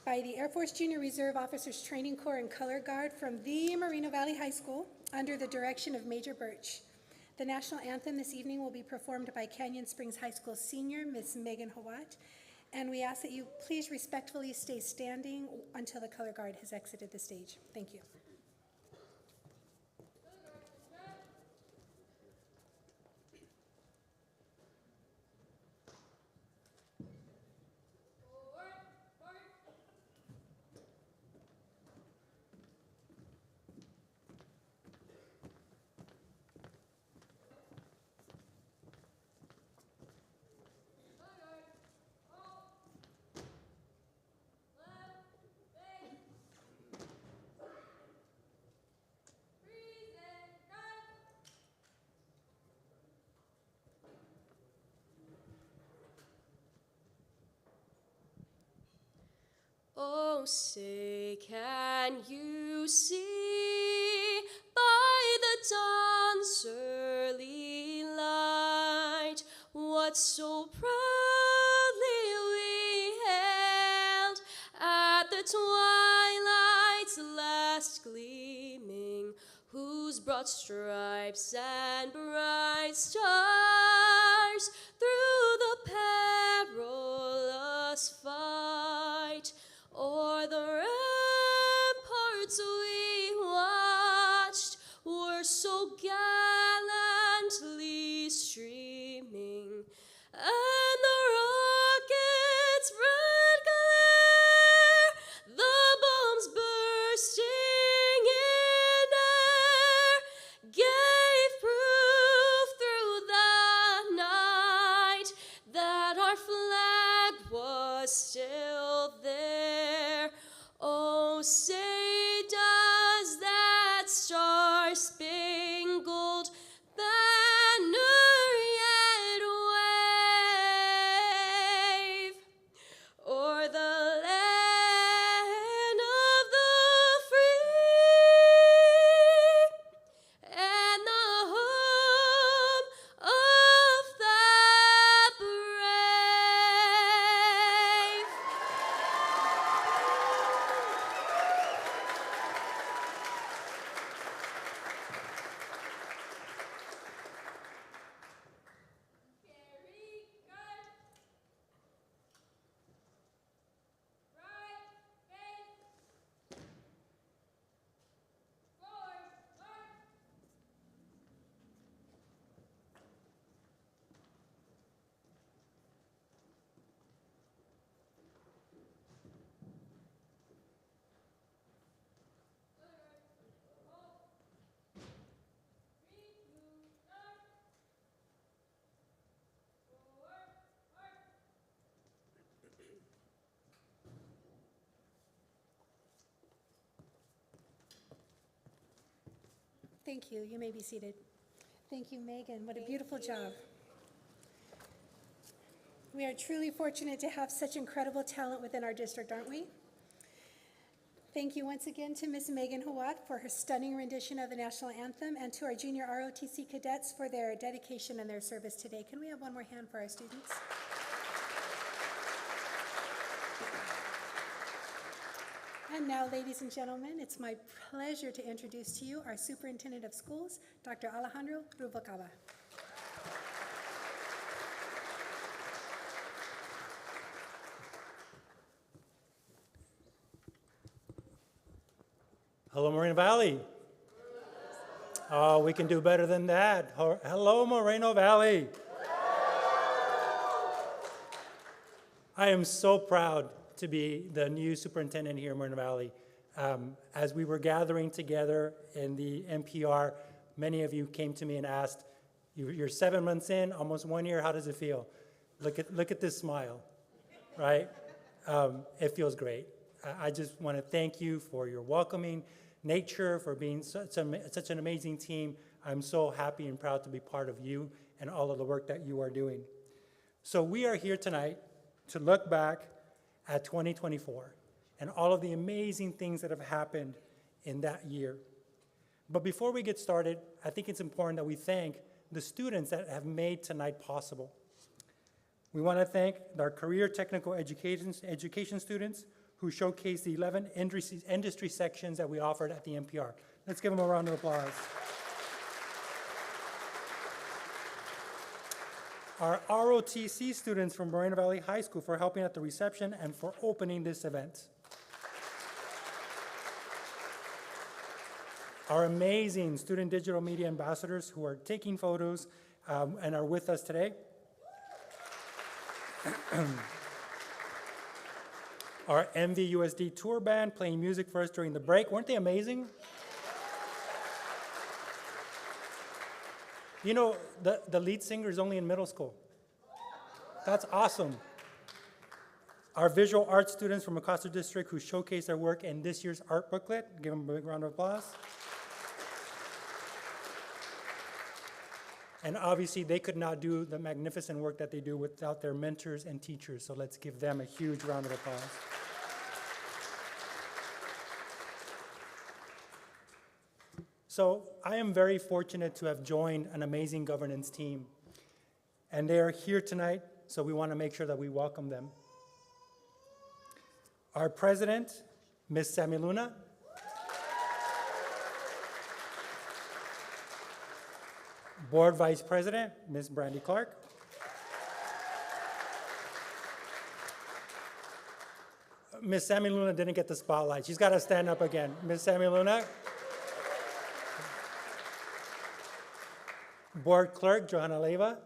by the Air Force Junior Reserve Officers Training Corps and Color Guard from the Moreno Valley High School under the direction of Major Birch. The national anthem this evening will be performed by Canyon Springs High School senior, Miss Megan Hawat, and we ask that you please respectfully stay standing until the Color Guard has exited the stage. Thank you. Oh, say, can you see by the dawn's early light what so proudly we hailed at the twilight's last gleaming, whose broad stripes and bright stars through the perilous fight o'er the ramparts we watched were so gallantly streaming, and the rocket's red glare, the bombs bursting in air, gave proof through the night that our flag was still there. Oh, say does that star-spangled banner yet wave o'er the land of the free and the home of the brave? Thank you. You may be seated. Thank you, Megan. What a beautiful job. We are truly fortunate to have such incredible talent within our district, aren't we? Thank you once again to Ms. Megan Hawat for her stunning rendition of the national anthem, and to our junior ROTC cadets for their dedication and their service today. Can we have one more hand for our students? And now, ladies and gentlemen, it's my pleasure to introduce to you our Superintendent of Schools, Dr. Alejandro Rubalcaba. Hello, Moreno Valley. Oh, we can do better than that. Hello, Moreno Valley. I am so proud to be the new superintendent here in Moreno Valley. As we were gathering together in the NPR, many of you came to me and asked, you're 7 months in, almost 1 year, how does it feel? Look at this smile, right? It feels great. I just want to thank you for your welcoming nature, for being such an amazing team. I'm so happy and proud to be part of you and all of the work that you are doing. So we are here tonight to look back at 2024 and all of the amazing things that have happened in that year. But before we get started, I think it's important that we thank the students that have made tonight possible. We want to thank our career technical education students who showcased the 11 industry sections that we offered at the MPR. Let's give them a round of applause. Our ROTC students from Moreno Valley High School for helping at the reception and for opening this event. Our amazing student digital media ambassadors who are taking photos and are with us today. Our MVUSD tour band playing music for us during the break. Weren't they amazing? You know, the lead singer is only in middle school. That's awesome. Our visual arts students from Acosta District who showcased their work in this year's art booklet. Give them a big round of applause. And obviously, they could not do the magnificent work that they do without their mentors and teachers. So let's give them a huge round of applause. So I am very fortunate to have joined an amazing governance team. And they are here tonight, so we want to make sure that we welcome them. Our president, Ms. Sammy Luna. Board Vice President, Ms. Brandy Clark. Ms. Sammy Luna didn't get the spotlight. She's got to stand up again. Ms. Sammy Luna. Board Clerk, Johanna Leyva.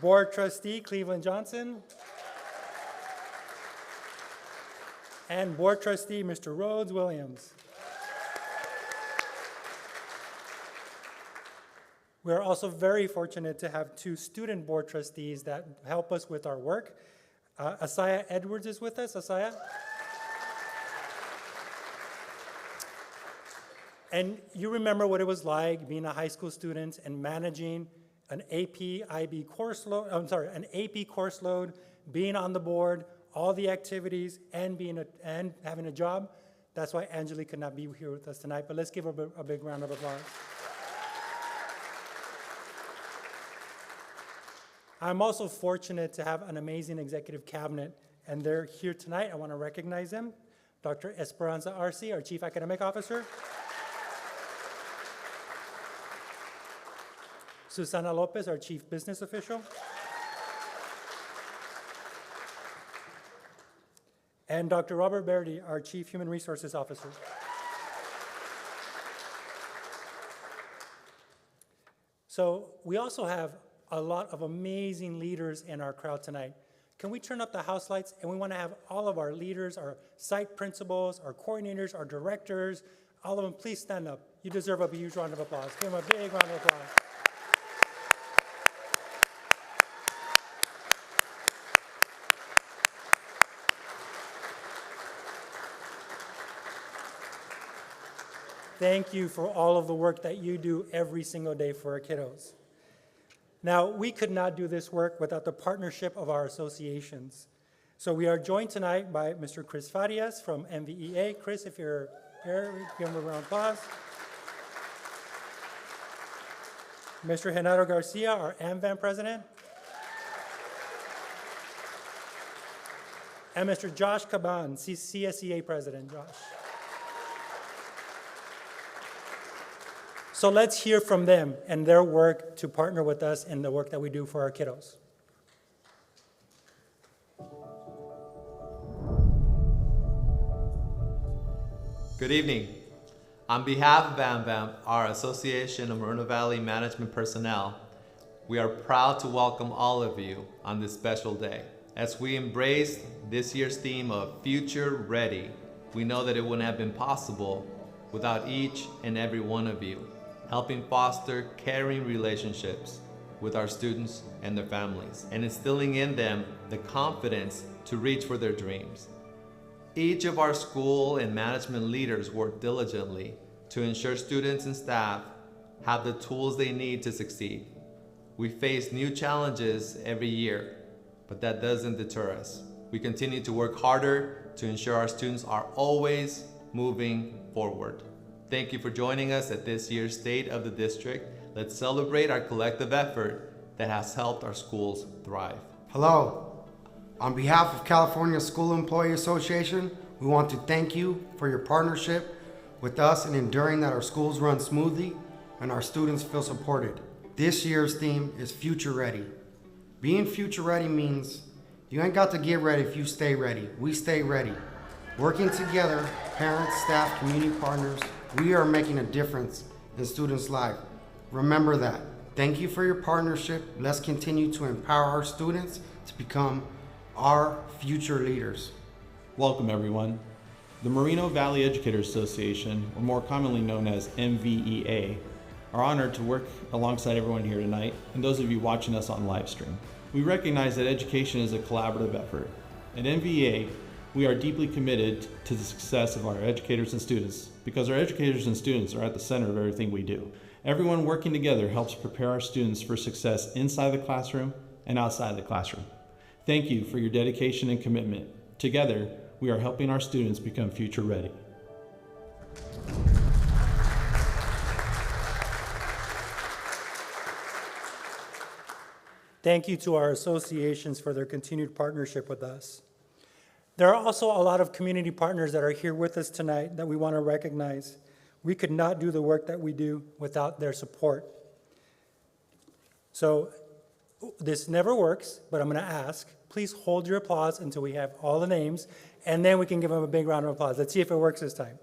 Board Trustee, Cleveland Johnson. And Board Trustee, Mr. Rhodes Williams. We are also very fortunate to have two student board trustees that help us with our work. Asaya Edwards is with us. Asaya? And you remember what it was like being a high school student and managing an AP course load, being on the board, all the activities, and having a job. That's why Angelique could not be here with us tonight, but let's give her a big round of applause. I'm also fortunate to have an amazing executive cabinet, and they're here tonight. I want to recognize them. Dr. Esperanza Arce, our Chief Academic Officer. Susana Lopez, our Chief Business Official. And Dr. Robert Verdi, our Chief Human Resources Officer. So we also have a lot of amazing leaders in our crowd tonight. Can we turn up the house lights? And we want to have all of our leaders, our site principals, our coordinators, our directors, all of them, please stand up. You deserve a huge round of applause. Give them a big round of applause. Thank you for all of the work that you do every single day for our kiddos. Now, we could not do this work without the partnership of our associations. So we are joined tonight by Mr. Chris Farias from MVEA. Chris, if you're here, give him a round of applause. Mr. Genaro Garcia, our AMVAM president. And Mr. Josh Caban, CSEA president. Josh. So let's hear from them and their work to partner with us in the work that we do for our kiddos. Good evening. On behalf of AMVAM, our Association of Moreno Valley Management Personnel, we are proud to welcome all of you on this special day. As we embrace this year's theme of Future Ready, we know that it wouldn't have been possible without each and every one of you, helping foster caring relationships with our students and their families, and instilling in them the confidence to reach for their dreams. Each of our school and management leaders work diligently to ensure students and staff have the tools they need to succeed. We face new challenges every year, but that doesn't deter us. We continue to work harder to ensure our students are always moving forward. Thank you for joining us at this year's State of the District. Let's celebrate our collective effort that has helped our schools thrive. Hello, On behalf of California School Employee Association, we want to thank you for your partnership with us in ensuring that our schools run smoothly and our students feel supported. This year's theme is Future Ready. Being future ready means you ain't got to get ready if you stay ready. We stay ready. Working together, parents, staff, community partners, we are making a difference in students' lives. Remember that. Thank you for your partnership. Let's continue to empower our students to become our future leaders. Welcome, everyone. The Moreno Valley Educators Association, or more commonly known as MVEA, are honored to work alongside everyone here tonight and those of you watching us on live stream. We recognize that education is a collaborative effort. At MVEA, we are deeply committed to the success of our educators and students because our educators and students are at the center of everything we do. Everyone working together helps prepare our students for success inside the classroom and outside the classroom. Thank you for your dedication and commitment. Together, we are helping our students become future ready. Thank you to our associations for their continued partnership with us. There are also a lot of community partners that are here with us tonight that we want to recognize. We could not do the work that we do without their support. So this never works, but I'm going to ask, please hold your applause until we have all the names, and then we can give them a big round of applause. Let's see if it works this time.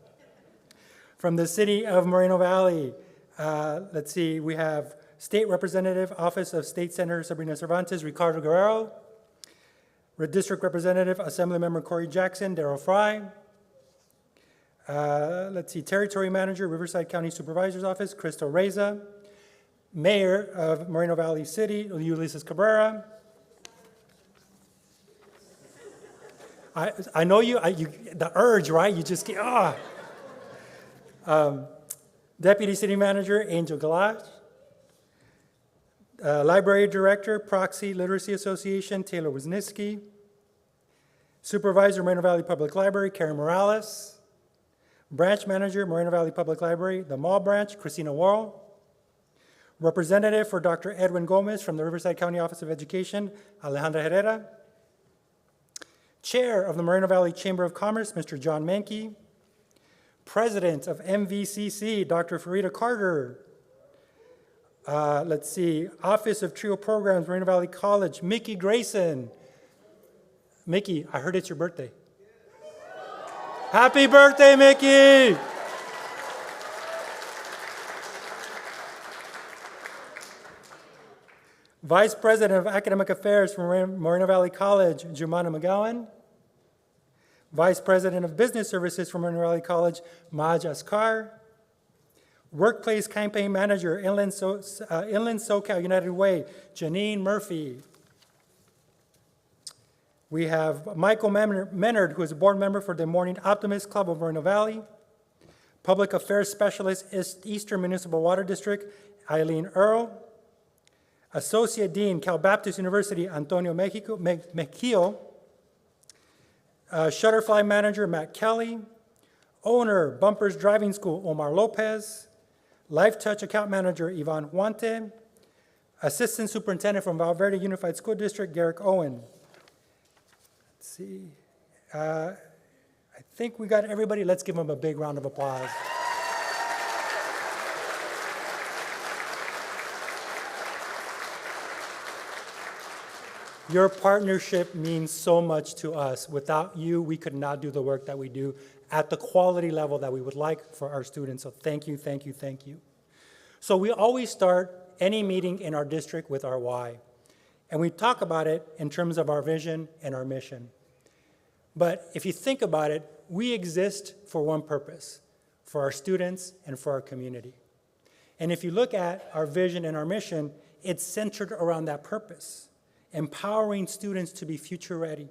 From the city of Moreno Valley, let's see, we have State Representative, Office of State Senator Sabrina Cervantes, Ricardo Guerrero. District Representative, Assemblymember Corey Jackson, Darrell Fry. Let's see, Territory Manager, Riverside County Supervisor's Office, Crystal Reza. Mayor of Moreno Valley City, Ulysses Cabrera. I know you, the urge, right? You just get, Deputy City Manager, Angel Galash. Library Director, Proxy Literacy Association, Taylor Wisniewski. Supervisor, Moreno Valley Public Library, Karen Morales. Branch Manager, Moreno Valley Public Library, the Mall Branch, Christina Worrell. Representative for Dr. Edwin Gomez from the Riverside County Office of Education, Alejandra Herrera. Chair of the Moreno Valley Chamber of Commerce, Mr. John Mankey. President of MVCC, Dr. Farida Carter. Let's see, Office of Trio Programs, Moreno Valley College, Mickey Grayson. Mickey, I heard it's your birthday. Happy birthday, Mickey! Vice President of Academic Affairs from Moreno Valley College, Jumana McGowan. Vice President of Business Services from Moreno Valley College, Maj Askar. Workplace Campaign Manager, Inland SoCal United Way, Janine Murphy. We have Michael Menard, who is a board member for the Morning Optimist Club of Moreno Valley. Public Affairs Specialist, Eastern Municipal Water District, Eileen Earl. Associate Dean, Cal Baptist University, Antonio Mejio. Shutterfly Manager, Matt Kelly. Owner, Bumpers Driving School, Omar Lopez. Life Touch Account Manager, Ivan Huante. Assistant Superintendent from Valverde Unified School District, Garrick Owen. Let's see. I think we got everybody. Let's give them a big round of applause. Your partnership means so much to us. Without you, we could not do the work that we do at the quality level that we would like for our students. So thank you, thank you, thank you. So we always start any meeting in our district with our why. And we talk about it in terms of our vision and our mission. But if you think about it, we exist for one purpose, for our students and for our community. And if you look at our vision and our mission, it's centered around that purpose, empowering students to be future ready.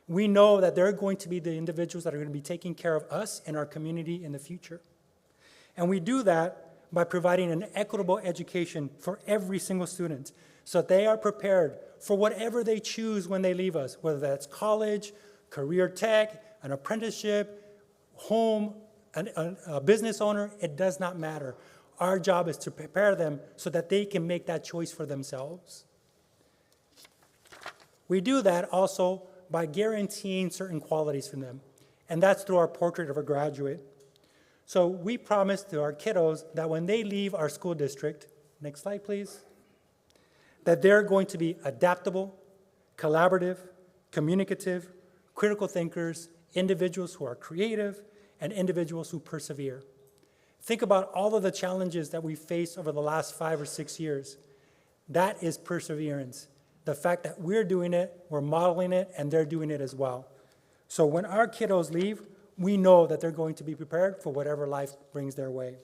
We know that they're going to be the individuals that are going to be taking care of us and our community in the future. And we do that by providing an equitable education for every single student so that they are prepared for whatever they choose when they leave us, whether that's college, career tech, an apprenticeship, home, a business owner, it does not matter. Our job is to prepare them so that they can make that choice for themselves. We do that also by guaranteeing certain qualities from them, and that's through our portrait of a graduate. So we promise to our kiddos that when they leave our school district, next slide please, that they're going to be adaptable, collaborative, communicative, critical thinkers, individuals who are creative, and individuals who persevere. Think about all of the challenges that we faced over the last 5 or 6 years. That is perseverance. The fact that we're doing it, we're modeling it, and they're doing it as well. So when our kiddos leave, we know that they're going to be prepared for whatever life brings their way.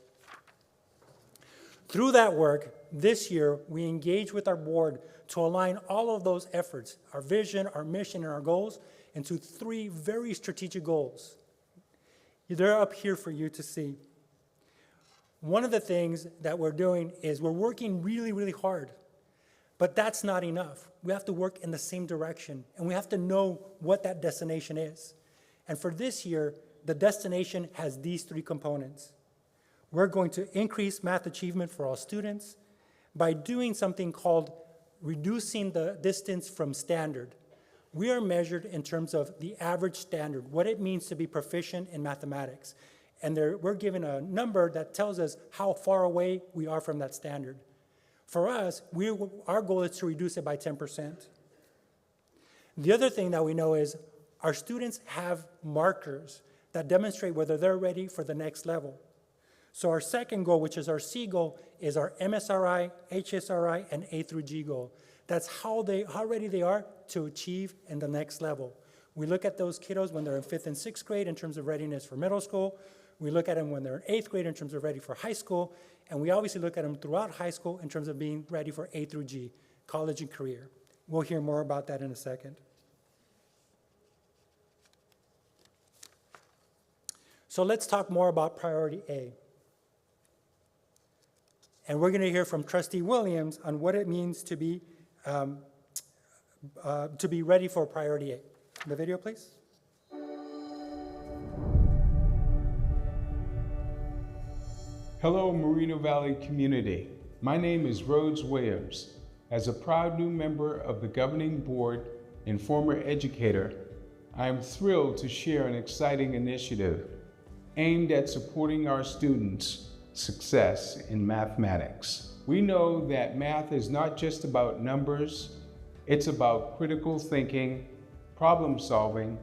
Through that work, this year, we engage with our board to align all of those efforts, our vision, our mission, and our goals, into 3 very strategic goals. They're up here for you to see. One of the things that we're doing is we're working really, really hard, but that's not enough. We have to work in the same direction, and we have to know what that destination is. And for this year, the destination has these 3 components. We're going to increase math achievement for all students by doing something called reducing the distance from standard. We are measured in terms of the average standard, what it means to be proficient in mathematics. And we're given a number that tells us how far away we are from that standard. For us, our goal is to reduce it by 10%. The other thing that we know is our students have markers that demonstrate whether they're ready for the next level. So our second goal, which is our C goal, is our MSRI, HSRI, and A through G goal. That's how ready they are to achieve in the next level. We look at those kiddos when they're in 5th and 6th grade in terms of readiness for middle school. We look at them when they're in 8th grade in terms of ready for high school. And we obviously look at them throughout high school in terms of being ready for A through G, college and career. We'll hear more about that in a second. So let's talk more about priority A. And we're going to hear from Trustee Williams on what it means to be ready for priority A. The video, please. Hello, Moreno Valley community. My name is Rhodes Williams. As a proud new member of the governing board and former educator, I am thrilled to share an exciting initiative aimed at supporting our students' success in mathematics. We know that math is not just about numbers, it's about critical thinking, problem solving,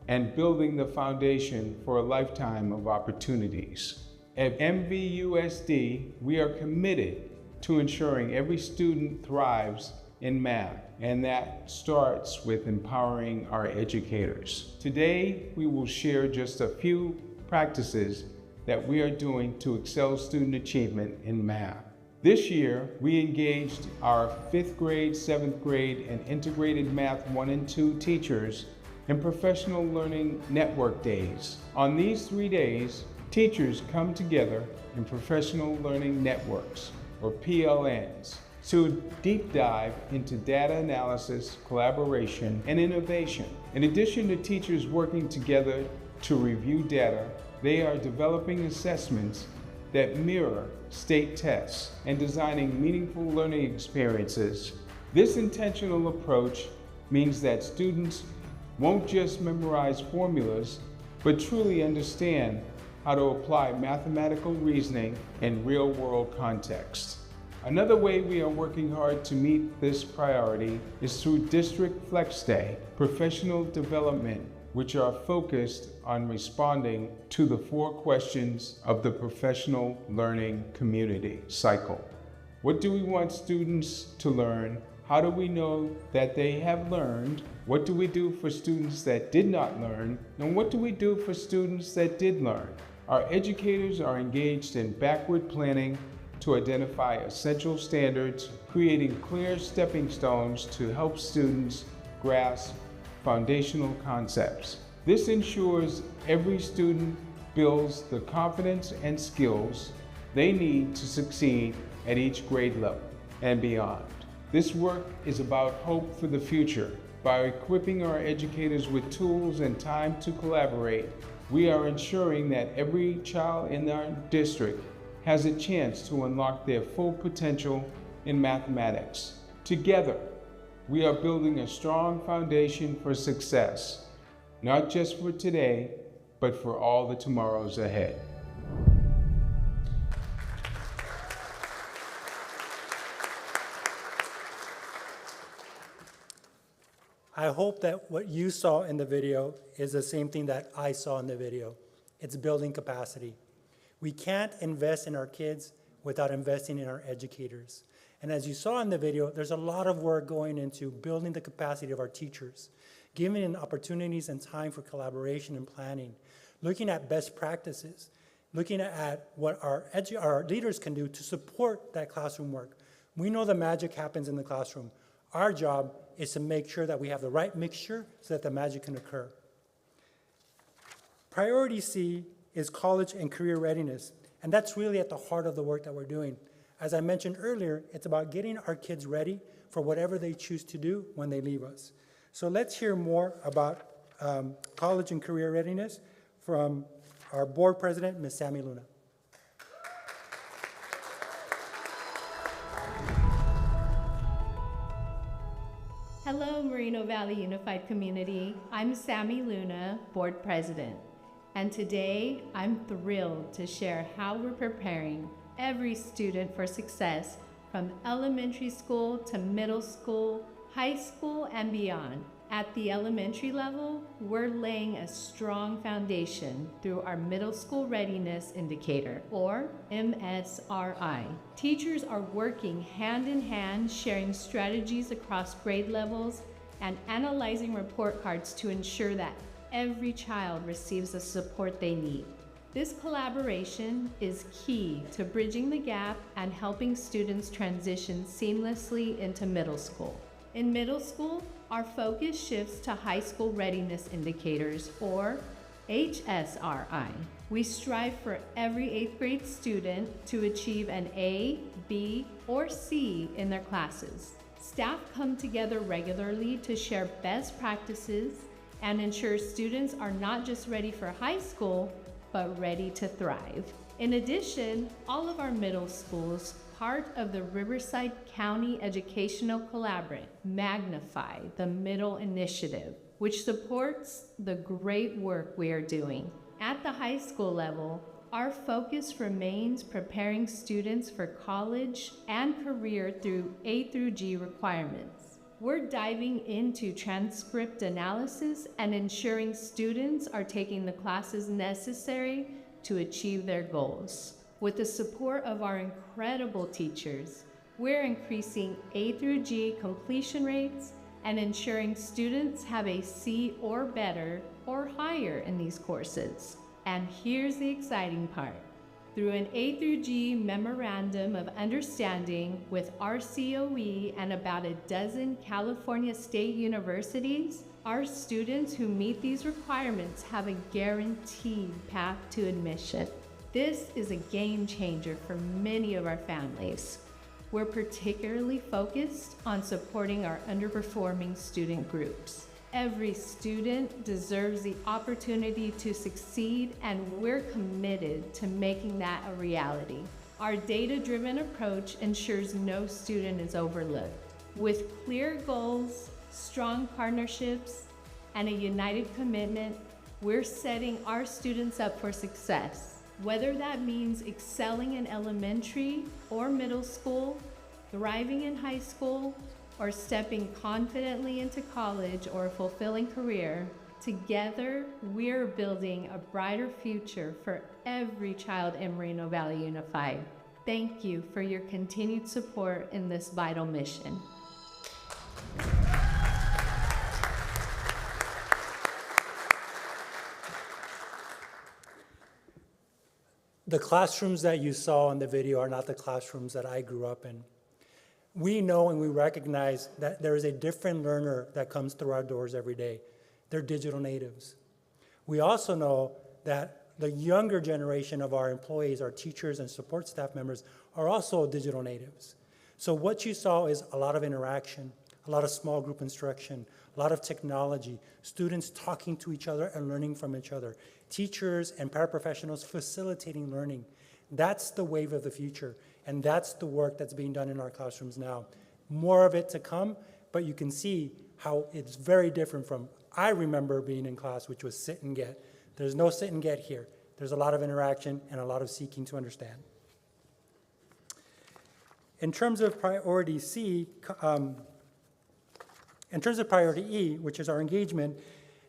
and building the foundation for a lifetime of opportunities. At MVUSD, we are committed to ensuring every student thrives in math, and that starts with empowering our educators. Today, we will share just a few practices that we are doing to excel student achievement in math. This year, we engaged our 5th grade, 7th grade, and integrated math 1 and 2 teachers in professional learning network days. On these 3 days, teachers come together in professional learning networks, or PLNs, to deep dive into data analysis, collaboration, and innovation. In addition to teachers working together to review data, they are developing assessments that mirror state tests and designing meaningful learning experiences. This intentional approach means that students won't just memorize formulas, but truly understand how to apply mathematical reasoning in real-world contexts. Another way we are working hard to meet this priority is through District Flex Day, professional development, which are focused on responding to the 4 questions of the professional learning community cycle. What do we want students to learn? How do we know that they have learned? What do we do for students that did not learn? And what do we do for students that did learn? Our educators are engaged in backward planning to identify essential standards, creating clear stepping stones to help students grasp foundational concepts. This ensures every student builds the confidence and skills they need to succeed at each grade level and beyond. This work is about hope for the future. By equipping our educators with tools and time to collaborate, we are ensuring that every child in our district has a chance to unlock their full potential in mathematics. Together, We are building a strong foundation for success, not just for today, but for all the tomorrows ahead. I hope that what you saw in the video is the same thing that I saw in the video. It's building capacity. We can't invest in our kids without investing in our educators. And as you saw in the video, there's a lot of work going into building the capacity of our teachers, giving them opportunities and time for collaboration and planning, looking at best practices, looking at what our leaders can do to support that classroom work. We know the magic happens in the classroom. Our job is to make sure that we have the right mixture so that the magic can occur. Priority C is college and career readiness, and that's really at the heart of the work that we're doing. As I mentioned earlier, it's about getting our kids ready for whatever they choose to do when they leave us. So let's hear more about college and career readiness from our board president, Ms. Sammy Luna. Hello, Moreno Valley Unified Community. I'm Sammy Luna, Board President. And today, I'm thrilled to share how we're preparing every student for success from elementary school to middle school, high school, and beyond. At the elementary level, we're laying a strong foundation through our Middle School Readiness Indicator, or MSRI. Teachers are working hand in hand, sharing strategies across grade levels and analyzing report cards to ensure that every child receives the support they need. This collaboration is key to bridging the gap and helping students transition seamlessly into middle school. In middle school, our focus shifts to high school readiness indicators, or HSRI. We strive for every 8th grade student to achieve an A, B, or C in their classes. Staff come together regularly to share best practices and ensure students are not just ready for high school, but ready to thrive. In addition, all of our middle schools, part of the Riverside County Educational Collaborative, magnify the Middle Initiative, which supports the great work we are doing. At the high school level, our focus remains preparing students for college and career through A through G requirements. We're diving into transcript analysis and ensuring students are taking the classes necessary to achieve their goals. With the support of our incredible teachers, we're increasing A through G completion rates and ensuring students have a C or better or higher in these courses. And here's the exciting part. Through an A through G Memorandum of Understanding with RCOE and about a dozen California state universities, our students who meet these requirements have a guaranteed path to admission. This is a game changer for many of our families. We're particularly focused on supporting our underperforming student groups. Every student deserves the opportunity to succeed, and we're committed to making that a reality. Our data-driven approach ensures no student is overlooked. With clear goals, strong partnerships, and a united commitment, we're setting our students up for success. Whether that means excelling in elementary or middle school, thriving in high school, or stepping confidently into college or a fulfilling career, together we're building a brighter future for every child in Moreno Valley Unified. Thank you for your continued support in this vital mission. The classrooms that you saw in the video are not the classrooms that I grew up in. We know and we recognize that there is a different learner that comes through our doors every day. They're digital natives. We also know that the younger generation of our employees, our teachers and support staff members, are also digital natives. So what you saw is a lot of interaction, a lot of small group instruction, a lot of technology, students talking to each other and learning from each other, teachers and paraprofessionals facilitating learning. That's the wave of the future, and that's the work that's being done in our classrooms now. More of it to come, but you can see how it's very different from, I remember being in class, which was sit and get. There's no sit and get here. There's a lot of interaction and a lot of seeking to understand. In terms of priority E, which is our engagement,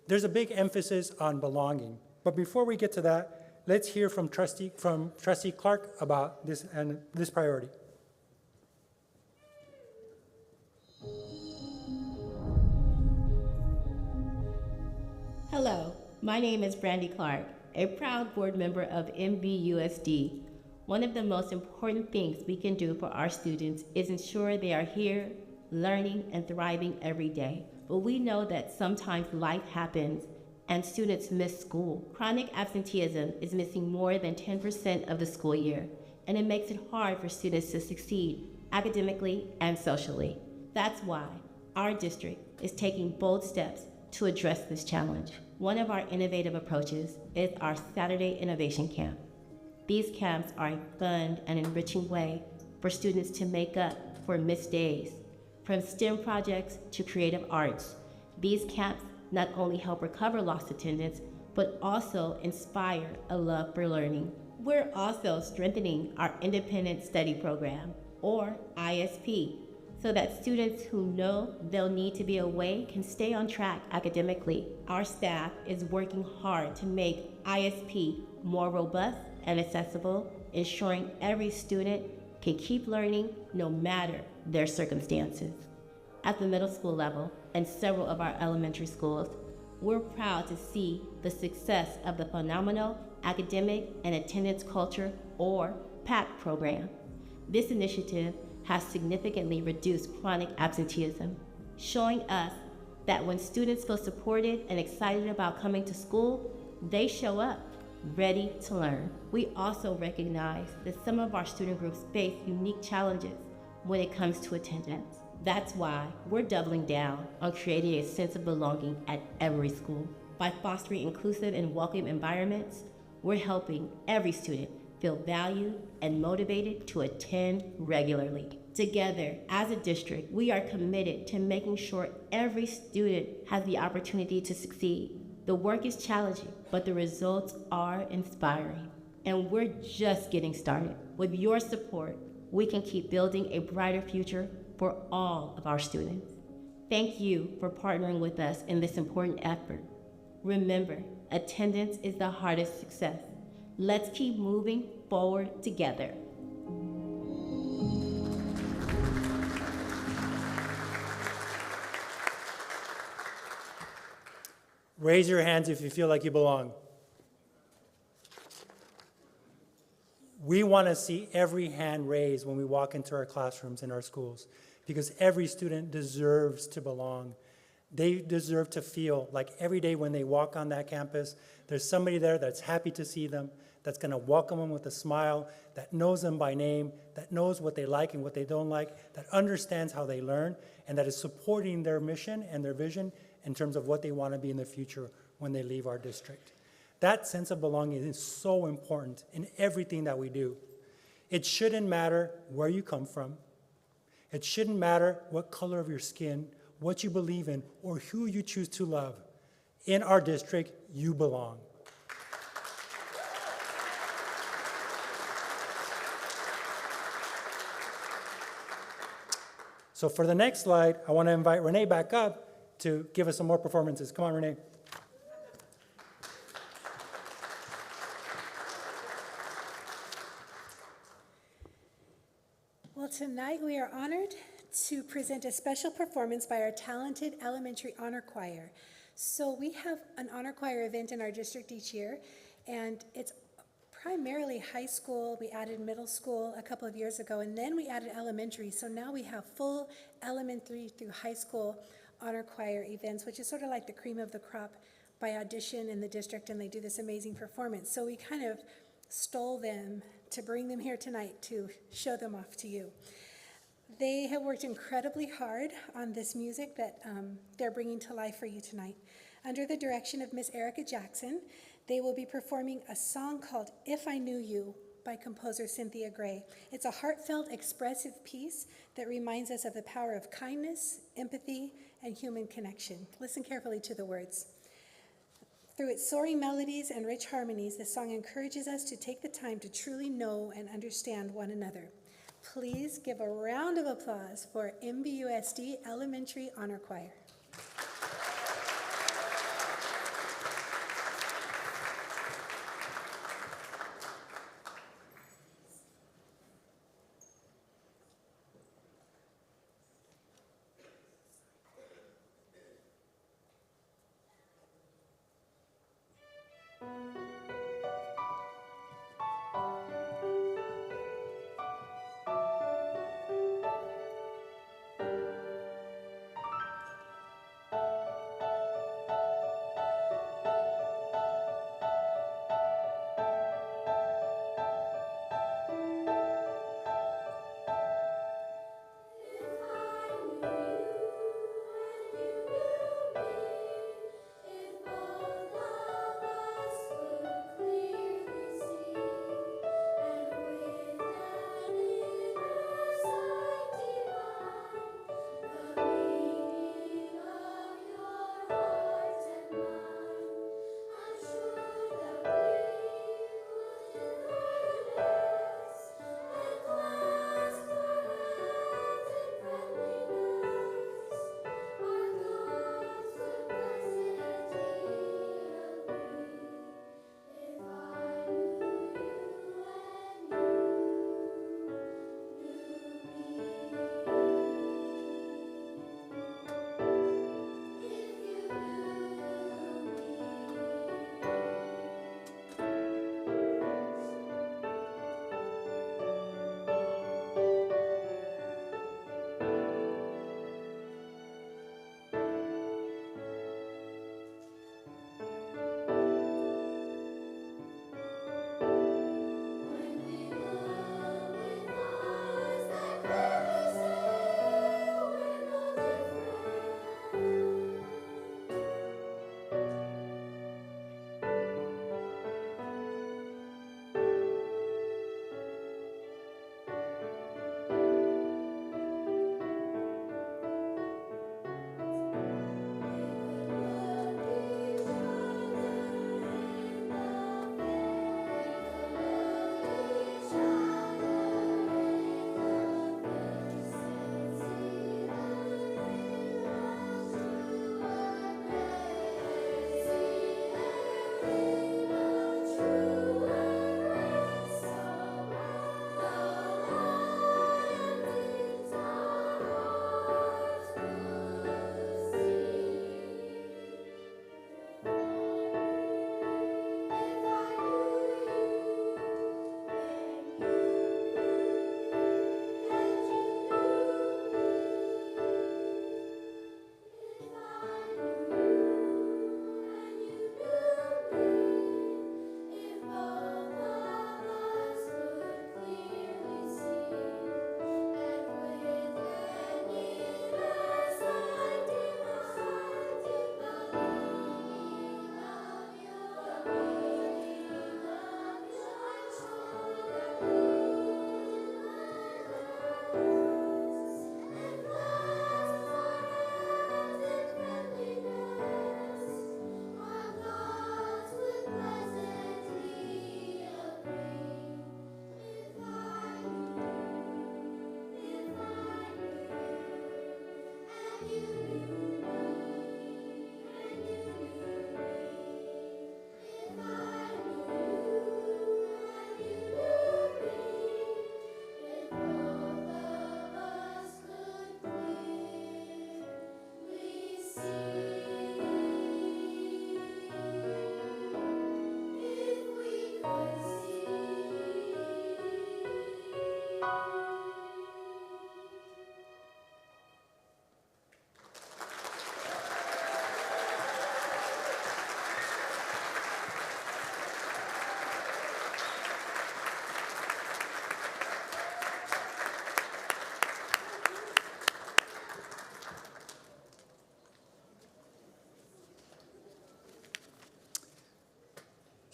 there's a big emphasis on belonging. But before we get to that, let's hear from Trustee Clark about this priority. Hello, my name is Brandy Clark, a proud board member of MVUSD. One of the most important things we can do for our students is ensure they are here, learning and thriving every day. But we know that sometimes life happens and students miss school. Chronic absenteeism is missing more than 10% of the school year, and it makes it hard for students to succeed academically and socially. That's why our district is taking bold steps to address this challenge. One of our innovative approaches is our Saturday Innovation Camp. These camps are a fun and enriching way for students to make up for missed days. From STEM projects to creative arts, these camps not only help recover lost attendance, but also inspire a love for learning. We're also strengthening our Independent Study Program, or ISP, so that students who know they'll need to be away can stay on track academically. Our staff is working hard to make ISP more robust and accessible, ensuring every student can keep learning no matter their circumstances. At the middle school level and several of our elementary schools, we're proud to see the success of the phenomenal Academic and Attendance Culture, or PAC program. This initiative has significantly reduced chronic absenteeism, showing us that when students feel supported and excited about coming to school, they show up ready to learn. We also recognize that some of our student groups face unique challenges when it comes to attendance. That's why we're doubling down on creating a sense of belonging at every school. By fostering inclusive and welcoming environments, we're helping every student feel valued and motivated to attend regularly. Together, as a district, we are committed to making sure every student has the opportunity to succeed. The work is challenging, but the results are inspiring. And we're just getting started. With your support, we can keep building a brighter future for all of our students. Thank you for partnering with us in this important effort. Remember, attendance is the hardest success. Let's keep moving forward together. Raise your hands if you feel like you belong. We want to see every hand raised when we walk into our classrooms in our schools, because every student deserves to belong. They deserve to feel like every day when they walk on that campus, there's somebody there that's happy to see them, that's going to welcome them with a smile, that knows them by name, that knows what they like and what they don't like, that understands how they learn, and that is supporting their mission and their vision in terms of what they want to be in the future when they leave our district. That sense of belonging is so important in everything that we do. It shouldn't matter where you come from. It shouldn't matter what color of your skin, what you believe in, or who you choose to love. In our district, you belong. So for the next slide, I want to invite Renee back up to give us some more performances. Come on, Renee. Well, tonight we are honored to present a special performance by our talented elementary honor choir. So we have an honor choir event in our district each year, and it's primarily high school. We added middle school a couple of years ago, and then we added elementary. So now we have full elementary through high school honor choir events, which is sort of like the cream of the crop by audition in the district, and they do this amazing performance. So we kind of stole them to bring them here tonight to show them off to you. They have worked incredibly hard on this music that they're bringing to life for you tonight. Under the direction of Miss Erica Jackson, they will be performing a song called If I Knew You, by composer Cynthia Gray. It's a heartfelt, expressive piece that reminds us of the power of kindness, empathy, and human connection. Listen carefully to the words. Through its soaring melodies and rich harmonies, the song encourages us to take the time to truly know and understand one another. Please give a round of applause for MVUSD Elementary Honor Choir.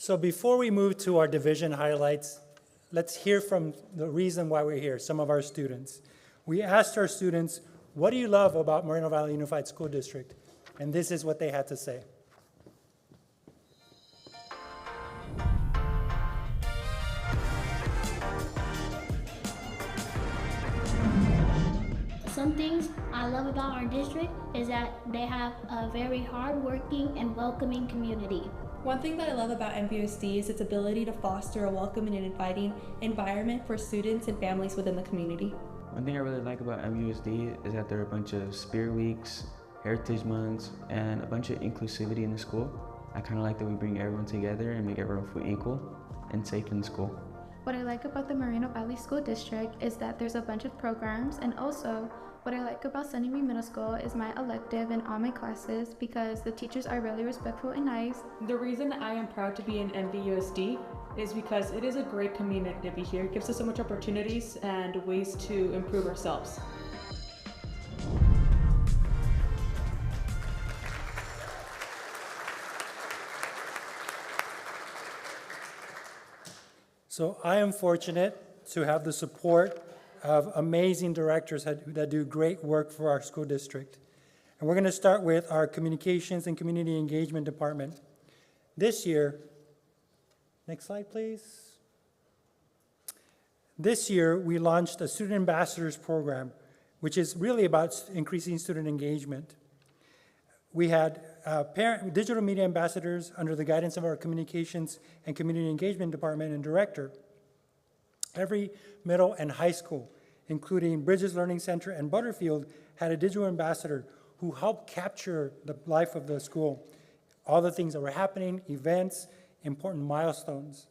So before we move to our division highlights, let's hear from the reason why we're here, some of our students. We asked our students, what do you love about Moreno Valley Unified School District? And this is what they had to say. Some things I love about our district is that they have a very hardworking and welcoming community. One thing that I love about MVUSD is its ability to foster a welcoming and inviting environment for students and families within the community. One thing I really like about MVUSD is that there are a bunch of spirit weeks, heritage months, and a bunch of inclusivity in the school. I kind of like that we bring everyone together and make everyone feel equal and safe in the school. What I like about the Moreno Valley School District is that there's a bunch of programs, and also what I like about Sunny View Middle School is my elective and all my classes because the teachers are really respectful and nice. The reason I am proud to be in MVUSD is because it is a great community to be here. It gives us so much opportunities and ways to improve ourselves. So I am fortunate to have the support of amazing directors that do great work for our school district. And we're going to start with our Communications and Community Engagement Department. This year, next slide, please. This year, we launched a Student Ambassadors Program, which is really about increasing student engagement. We had digital media ambassadors under the guidance of our Communications and Community Engagement Department and Director. Every middle and high school, including Bridges Learning Center and Butterfield, had a digital ambassador who helped capture the life of the school, all the things that were happening, events, important milestones.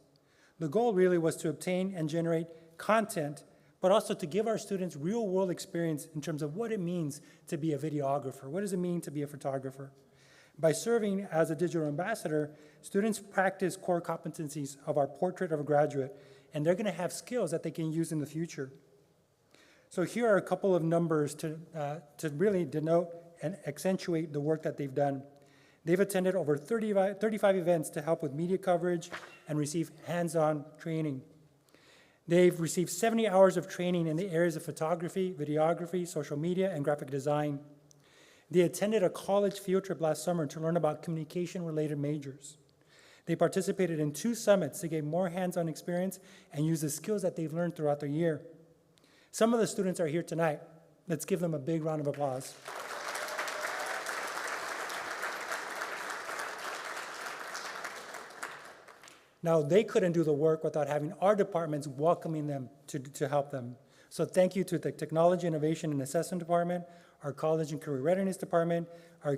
The goal really was to obtain and generate content, but also to give our students real-world experience in terms of what it means to be a videographer. What does it mean to be a photographer? By serving as a digital ambassador, students practice core competencies of our portrait of a graduate, and they're going to have skills that they can use in the future. So here are a couple of numbers to really denote and accentuate the work that they've done. They've attended over 35 events to help with media coverage and receive hands-on training. They've received 70 hours of training in the areas of photography, videography, social media, and graphic design. They attended a college field trip last summer to learn about communication-related majors. They participated in 2 summits to gain more hands-on experience and use the skills that they've learned throughout the year. Some of the students are here tonight. Let's give them a big round of applause. Now, they couldn't do the work without having our departments welcoming them to help them. So thank you to the Technology, Innovation, and Assessment Department, our College and Career Readiness Department, our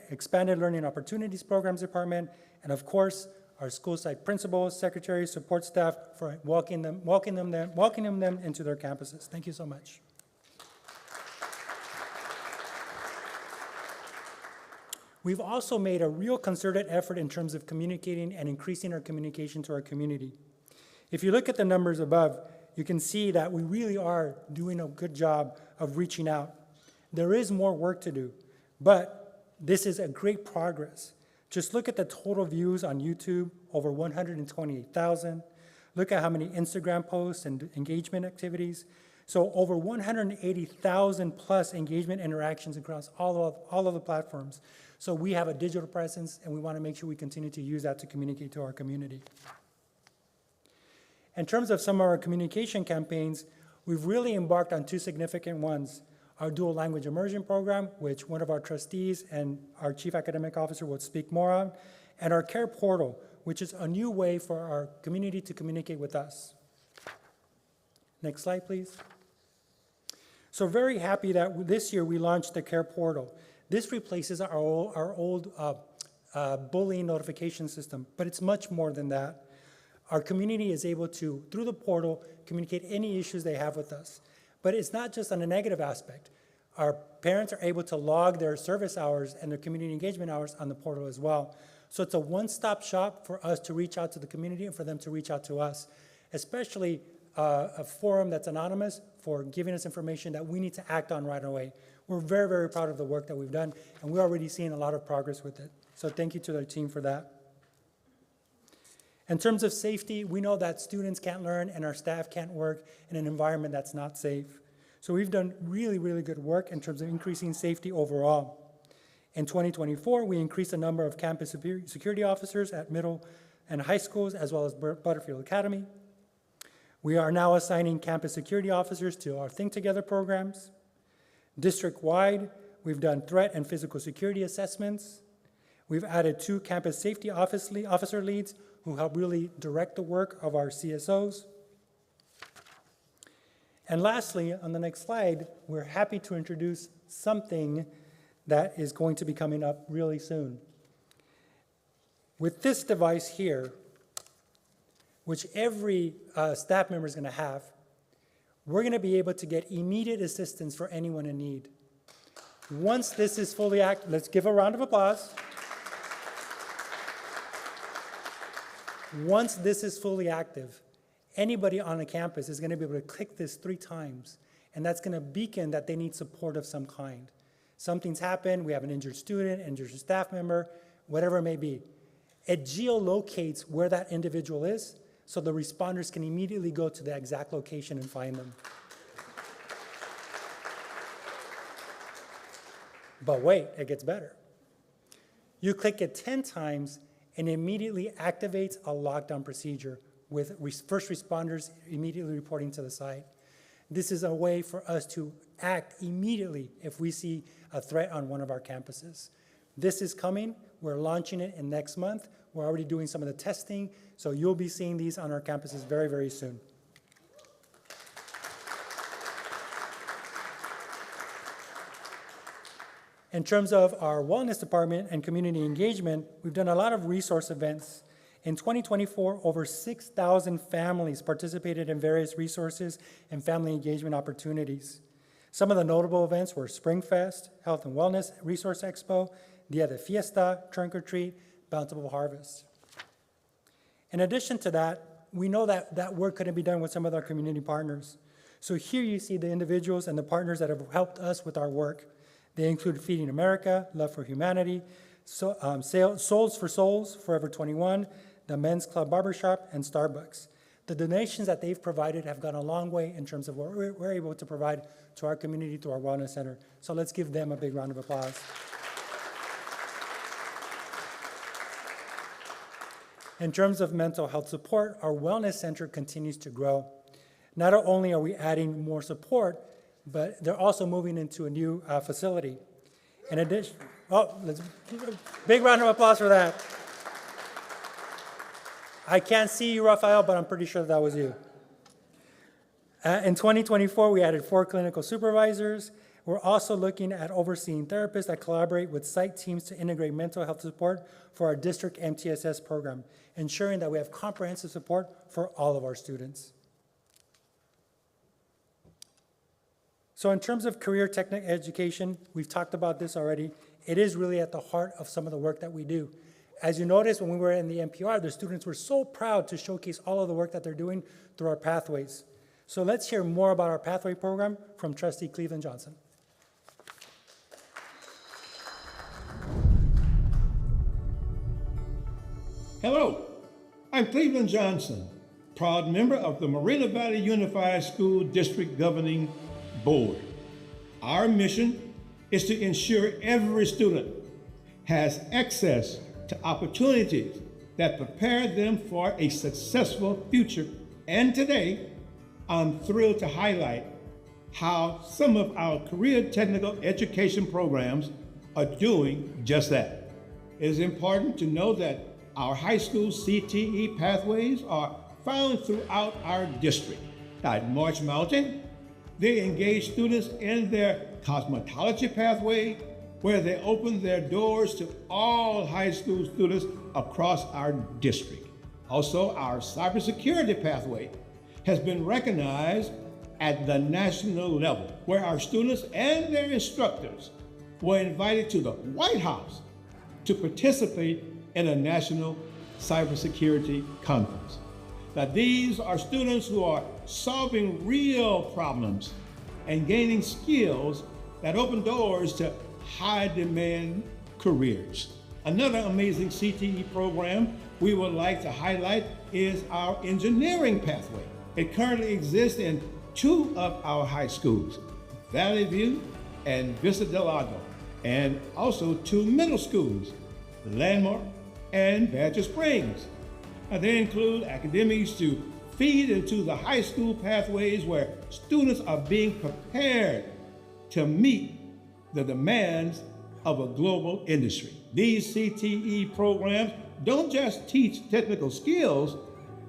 Expanded Learning Opportunities Programs Department, and of course, our school site principals, secretaries, support staff for welcoming them into their campuses. Thank you so much. We've also made a real concerted effort in terms of communicating and increasing our communication to our community. If you look at the numbers above, you can see that we really are doing a good job of reaching out. There is more work to do, but this is a great progress. Just look at the total views on YouTube, over 128,000. Look at how many Instagram posts and engagement activities. So over 180,000 plus engagement interactions across all of the platforms. So we have a digital presence, and we want to make sure we continue to use that to communicate to our community. In terms of some of our communication campaigns, we've really embarked on 2 significant ones. Our dual language immersion program, which one of our trustees and our chief academic officer will speak more on, and our care portal, which is a new way for our community to communicate with us. Next slide, please. So very happy that this year we launched the care portal. This replaces our old bullying notification system, but it's much more than that. Our community is able to, through the portal, communicate any issues they have with us. But it's not just on a negative aspect. Our parents are able to log their service hours and their community engagement hours on the portal as well. So it's a one-stop shop for us to reach out to the community and for them to reach out to us, especially a forum that's anonymous for giving us information that we need to act on right away. We're very, very proud of the work that we've done, and we're already seeing a lot of progress with it. So thank you to our team for that. In terms of safety, we know that students can't learn and our staff can't work in an environment that's not safe. So we've done really, really good work in terms of increasing safety overall. In 2024, we increased the number of campus security officers at middle and high schools, as well as Butterfield Academy. We are now assigning campus security officers to our Think Together programs. District-wide, we've done threat and physical security assessments. We've added 2 campus safety officer leads who help really direct the work of our CSOs. And lastly, on the next slide, we're happy to introduce something that is going to be coming up really soon. With this device here, which every staff member is going to have, we're going to be able to get immediate assistance for anyone in need. Once this is fully active, let's give a round of applause. Once this is fully active, anybody on a campus is going to be able to click this 3 times, and that's going to beacon that they need support of some kind. Something's happened, we have an injured student, injured staff member, whatever it may be. It geolocates where that individual is, so the responders can immediately go to the exact location and find them. But wait, it gets better. You click it 10 times, and immediately activates a lockdown procedure with first responders immediately reporting to the site. This is a way for us to act immediately if we see a threat on one of our campuses. This is coming. We're launching it in next month. We're already doing some of the testing, so you'll be seeing these on our campuses very, very soon. In terms of our wellness department and community engagement, we've done a lot of resource events. In 2024, over 6,000 families participated in various resources and family engagement opportunities. Some of the notable events were Spring Fest, Health and Wellness Resource Expo, Dia de Fiesta, Trunk or Treat, Bountiful Harvest. In addition to that, we know that that work couldn't be done with some of our community partners. So here you see the individuals and the partners that have helped us with our work. They include Feeding America, Love for Humanity, Souls for Souls, Forever 21, the Men's Club Barbershop, and Starbucks. The donations that they've provided have gone a long way in terms of what we're able to provide to our community through our Wellness Center. So let's give them a big round of applause. In terms of mental health support, our Wellness Center continues to grow. Not only are we adding more support, but they're also moving into a new facility. In addition, big round of applause for that. I can't see you, Rafael, but I'm pretty sure that was you. In 2024, we added 4 clinical supervisors. We're also looking at overseeing therapists that collaborate with site teams to integrate mental health support for our district MTSS program, ensuring that we have comprehensive support for all of our students. So in terms of career technical education, we've talked about this already. It is really at the heart of some of the work that we do. As you noticed, when we were in the NPR, the students were so proud to showcase all of the work that they're doing through our pathways. So let's hear more about our pathway program from Trustee Cleveland Johnson. Hello, I'm Cleveland Johnson, proud member of the Moreno Valley Unified School District Governing Board. Our mission is to ensure every student has access to opportunities that prepare them for a successful future. And today, I'm thrilled to highlight how some of our career technical education programs are doing just that. It is important to know that our high school CTE pathways are found throughout our district. At March Mountain, they engage students in their cosmetology pathway, where they open their doors to all high school students across our district. Also, our cybersecurity pathway has been recognized at the national level, where our students and their instructors were invited to the White House to participate in a national cybersecurity conference. Now, these are students who are solving real problems and gaining skills that open doors to high-demand careers. Another amazing CTE program we would like to highlight is our engineering pathway. It currently exists in 2 of our high schools, Valley View and Vista del Lago, and also 2 middle schools, Landmark and Badger Springs. They include academies to feed into the high school pathways where students are being prepared to meet the demands of a global industry. These CTE programs don't just teach technical skills,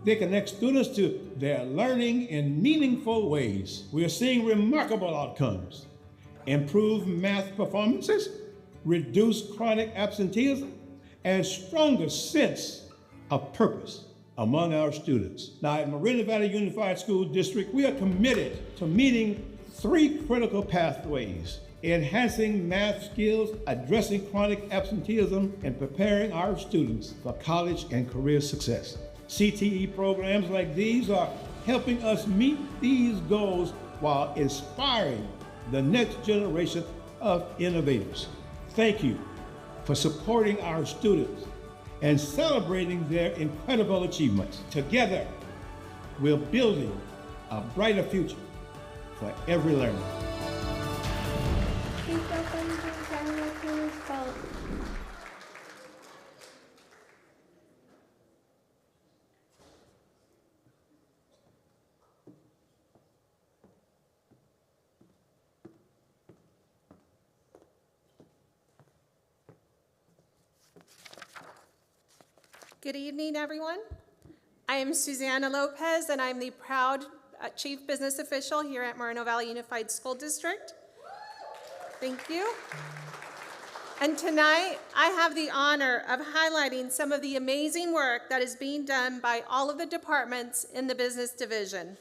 they connect students to their learning in meaningful ways. We are seeing remarkable outcomes: improved math performances, reduced chronic absenteeism, and stronger sense of purpose among our students. Now, at Moreno Valley Unified School District, we are committed to meeting 3 critical pathways: enhancing math skills, addressing chronic absenteeism, and preparing our students for college and career success. CTE programs like these are helping us meet these goals while inspiring the next generation of innovators. Thank you for supporting our students and celebrating their incredible achievements. Together, we're building a brighter future for every learner. Good evening, everyone. I am Susanna Lopez, and I'm the proud Chief Business Official here at Moreno Valley Unified School District. Thank you. And tonight, I have the honor of highlighting some of the amazing work that is being done by all of the departments in the business division.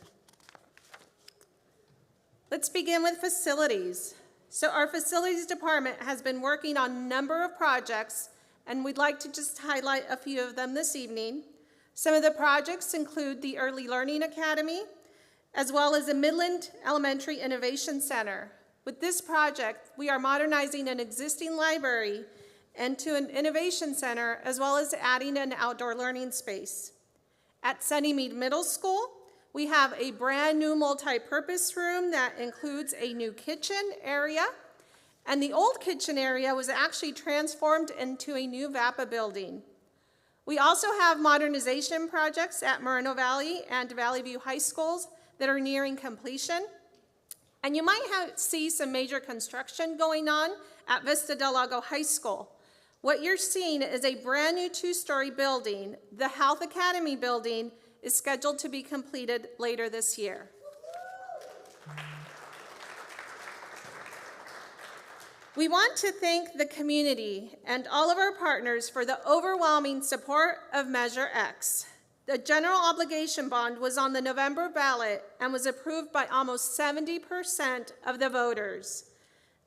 Let's begin with facilities. So our facilities department has been working on a number of projects, and we'd like to just highlight a few of them this evening. Some of the projects include the Early Learning Academy, as well as the Midland Elementary Innovation Center. With this project, we are modernizing an existing library into an innovation center, as well as adding an outdoor learning space. At Sunnymead Middle School, we have a brand new multi-purpose room that includes a new kitchen area, and the old kitchen area was actually transformed into a new VAPA building. We also have modernization projects at Moreno Valley and Valley View High Schools that are nearing completion. And you might see some major construction going on at Vista del Lago High School. What you're seeing is a brand new 2-story building. The Health Academy building is scheduled to be completed later this year. We want to thank the community and all of our partners for the overwhelming support of Measure X. The general obligation bond was on the November ballot and was approved by almost 70% of the voters.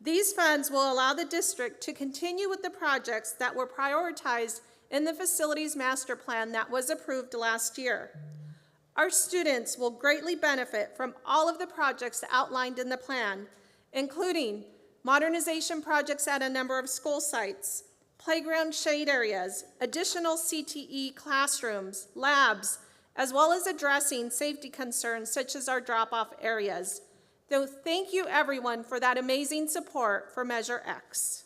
These funds will allow the district to continue with the projects that were prioritized in the facilities master plan that was approved last year. Our students will greatly benefit from all of the projects outlined in the plan, including modernization projects at a number of school sites, playground shade areas, additional CTE classrooms, labs, as well as addressing safety concerns such as our drop-off areas. So thank you everyone for that amazing support for Measure X.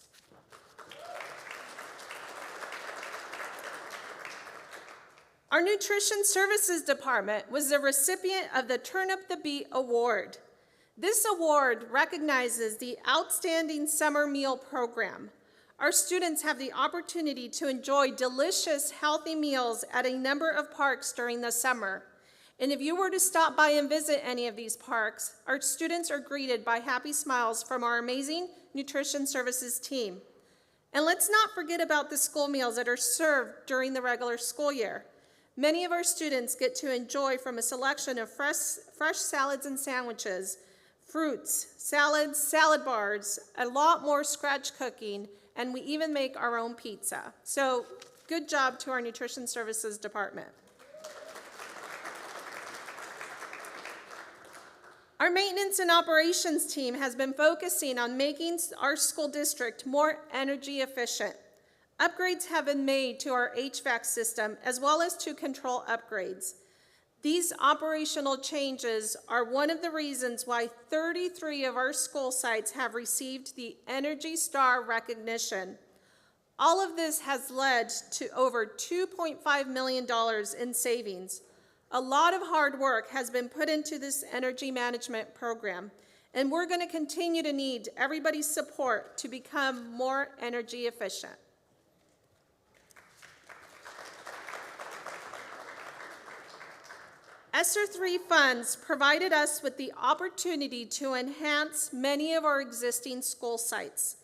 Our Nutrition Services Department was the recipient of the Turn Up the Beat Award. This award recognizes the outstanding summer meal program. Our students have the opportunity to enjoy delicious, healthy meals at a number of parks during the summer. And if you were to stop by and visit any of these parks, our students are greeted by happy smiles from our amazing nutrition services team. And let's not forget about the school meals that are served during the regular school year. Many of our students get to enjoy from a selection of fresh salads and sandwiches, fruits, salads, salad bars, a lot more scratch cooking, and we even make our own pizza. So good job to our Nutrition Services Department. Our maintenance and operations team has been focusing on making our school district more energy efficient. Upgrades have been made to our HVAC system as well as to control upgrades. These operational changes are one of the reasons why 33 of our school sites have received the Energy Star recognition. All of this has led to over $2.5 million in savings. A lot of hard work has been put into this energy management program, and we're going to continue to need everybody's support to become more energy efficient. ESSER III funds provided us with the opportunity to enhance many of our existing school sites.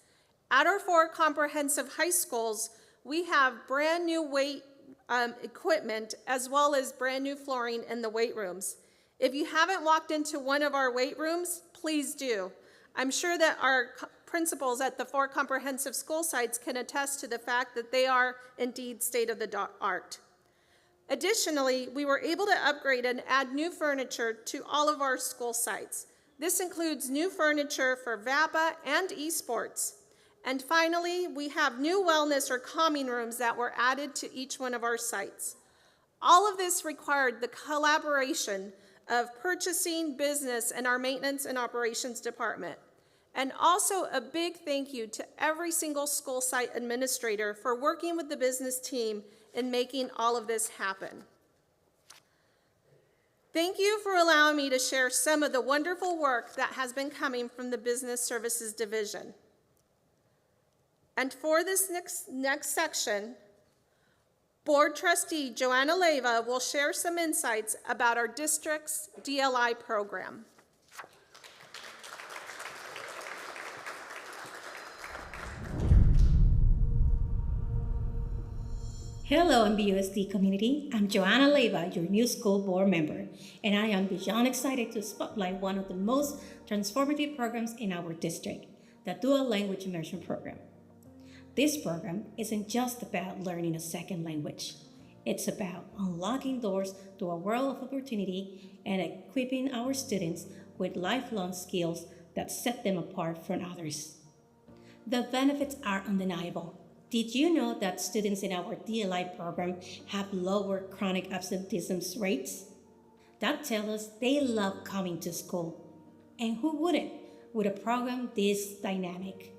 At our 4 comprehensive high schools, we have brand new weight equipment as well as brand new flooring in the weight rooms. If you haven't walked into one of our weight rooms, please do. I'm sure that our principals at the 4 comprehensive school sites can attest to the fact that they are indeed state-of-the-art. Additionally, we were able to upgrade and add new furniture to all of our school sites. This includes new furniture for VAPA and esports. And finally, we have new wellness or calming rooms that were added to each one of our sites. All of this required the collaboration of purchasing, business, and our maintenance and operations department. And also a big thank you to every single school site administrator for working with the business team in making all of this happen. Thank you for allowing me to share some of the wonderful work that has been coming from the Business Services Division. And for this next section, Board Trustee Joanna Leyva will share some insights about our district's DLI program. Hello, MVUSD community. I'm Joanna Leyva, your new school board member, and I am beyond excited to spotlight one of the most transformative programs in our district, the Dual Language Immersion Program. This program isn't just about learning a second language. It's about unlocking doors to a world of opportunity and equipping our students with lifelong skills that set them apart from others. The benefits are undeniable. Did you know that students in our DLI program have lower chronic absenteeism rates? That tells us they love coming to school. And who wouldn't with a program this dynamic?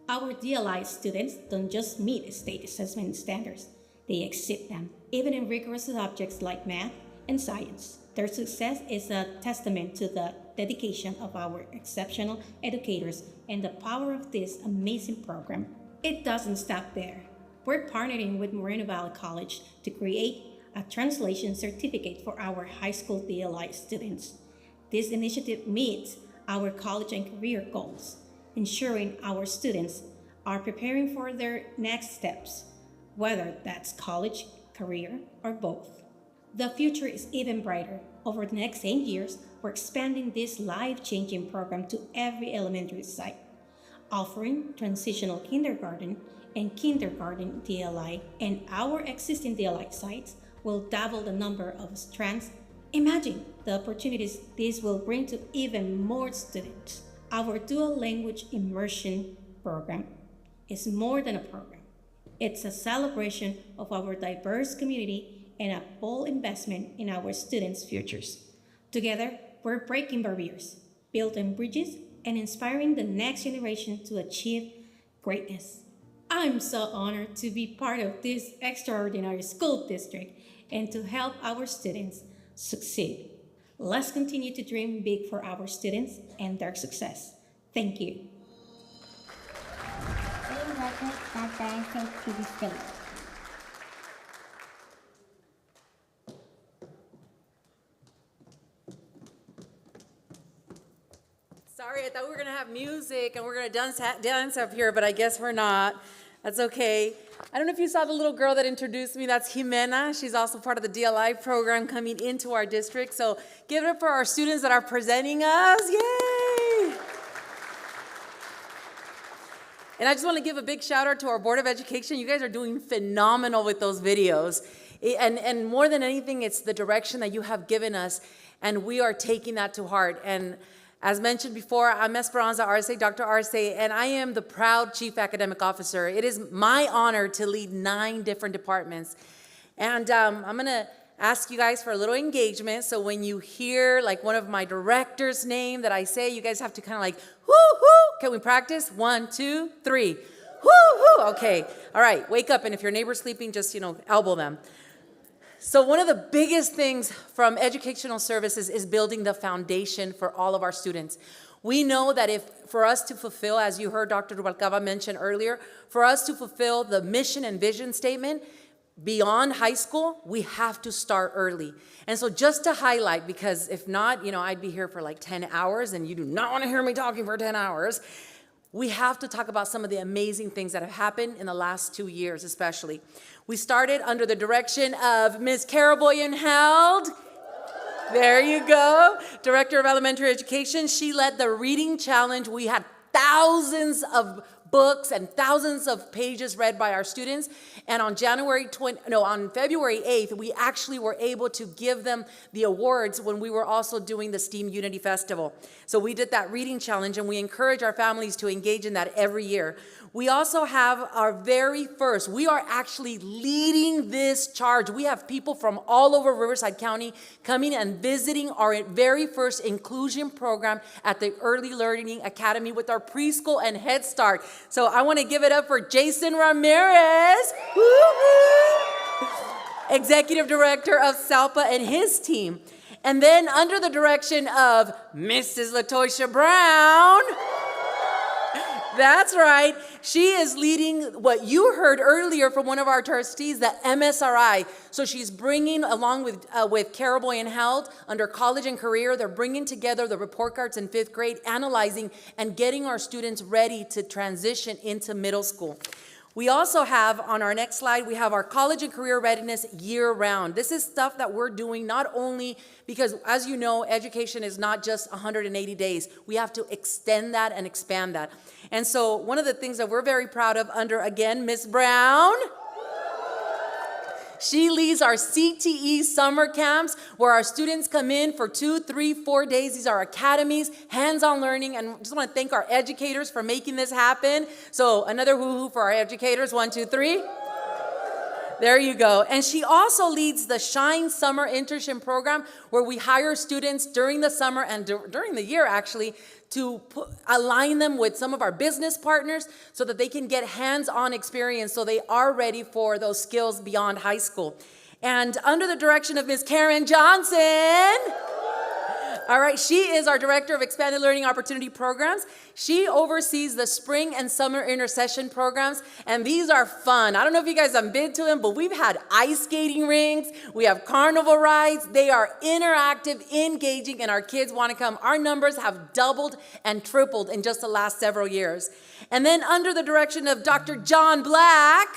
Our DLI students don't just meet state assessment standards, they exceed them, even in rigorous subjects like math and science. Their success is a testament to the dedication of our exceptional educators and the power of this amazing program. It doesn't stop there. We're partnering with Moreno Valley College to create a translation certificate for our high school DLI students. This initiative meets our college and career goals, ensuring our students are preparing for their next steps, whether that's college, career, or both. The future is even brighter. Over the next 8 years, we're expanding this life-changing program to every elementary site, offering transitional kindergarten and kindergarten DLI, and our existing DLI sites will double the number of strands. Imagine the opportunities this will bring to even more students. Our dual language immersion program is more than a program. It's a celebration of our diverse community and a bold investment in our students' futures. Together, we're breaking barriers, building bridges, and inspiring the next generation to achieve greatness. I'm so honored to be part of this extraordinary school district and to help our students succeed. Let's continue to dream big for our students and their success. Thank you. That benefits to the state. Sorry, I thought we were gonna have music and we're gonna dance up here, but I guess we're not. That's okay. I don't know if you saw the little girl that introduced me. That's Jimena. She's also part of the DLI program coming into our district. So give it up for our students that are presenting us. Yay! And I just want to give a big shout out to our Board of Education. You guys are doing phenomenal with those videos. And more than anything, it's the direction that you have given us, and we are taking that to heart. And As mentioned before, I'm Esperanza Arce, Dr. Arce, and I am the proud Chief Academic Officer. It is my honor to lead 9 different departments. And I'm going to ask you guys for a little engagement. So when you hear like one of my directors' name that I say, you guys have to kind of like, whoo-hoo. Can we practice? 1, 2, 3. Whoo-hoo. Okay. All right. Wake up. And if your neighbor's sleeping, just, elbow them. So one of the biggest things from educational services is building the foundation for all of our students. We know that for us to fulfill, as you heard Dr. Rubalcaba mention earlier, for us to fulfill the mission and vision statement beyond high school, we have to start early. And so just to highlight, because if not, I'd be here for like 10 hours and you do not want to hear me talking for 10 hours. We have to talk about some of the amazing things that have happened in the last 2 years, especially. We started under the direction of Ms. Caraboyen-Held. There you go. Director of Elementary Education. She led the reading challenge. We had thousands of books and thousands of pages read by our students. And on February 8th, we actually were able to give them the awards when we were also doing the STEAM Unity Festival. So we did that reading challenge, and we encourage our families to engage in that every year. We also have our very first, we are actually leading this charge. We have people from all over Riverside County coming and visiting our very first inclusion program at the Early Learning Academy with our preschool and Head Start. So I want to give it up for Jason Ramirez, Executive Director of SALPA, and his team. And then under the direction of Mrs. LaToisha Brown, that's right. She is leading what you heard earlier from one of our trustees, the MSRI. So she's bringing, along with Caraboyen-Held, under college and career, they're bringing together the report cards in 5th grade, analyzing and getting our students ready to transition into middle school. We also have, on our next slide, we have our college and career readiness year-round. This is stuff that we're doing not only because, as you know, education is not just 180 days. We have to extend that and expand that. And so one of the things that we're very proud of under, again, Ms. Brown, she leads our CTE summer camps where our students come in for 2, 3, 4 days. These are academies, hands-on learning, and just want to thank our educators for making this happen. So another hoo-hoo for our educators. 1, 2, 3. There you go. And she also leads the Shine Summer Internship Program where we hire students during the summer and during the year, actually, to align them with some of our business partners so that they can get hands-on experience so they are ready for those skills beyond high school. And under the direction of Ms. Karen Johnson, all right, she is our Director of Expanded Learning Opportunity Programs. She oversees the spring and summer intercession programs, and these are fun. I don't know if you guys have been to them, but we've had ice skating rinks, we have carnival rides. They are interactive, engaging, and our kids want to come. Our numbers have doubled and tripled in just the last several years. And then under the direction of Dr. John Black,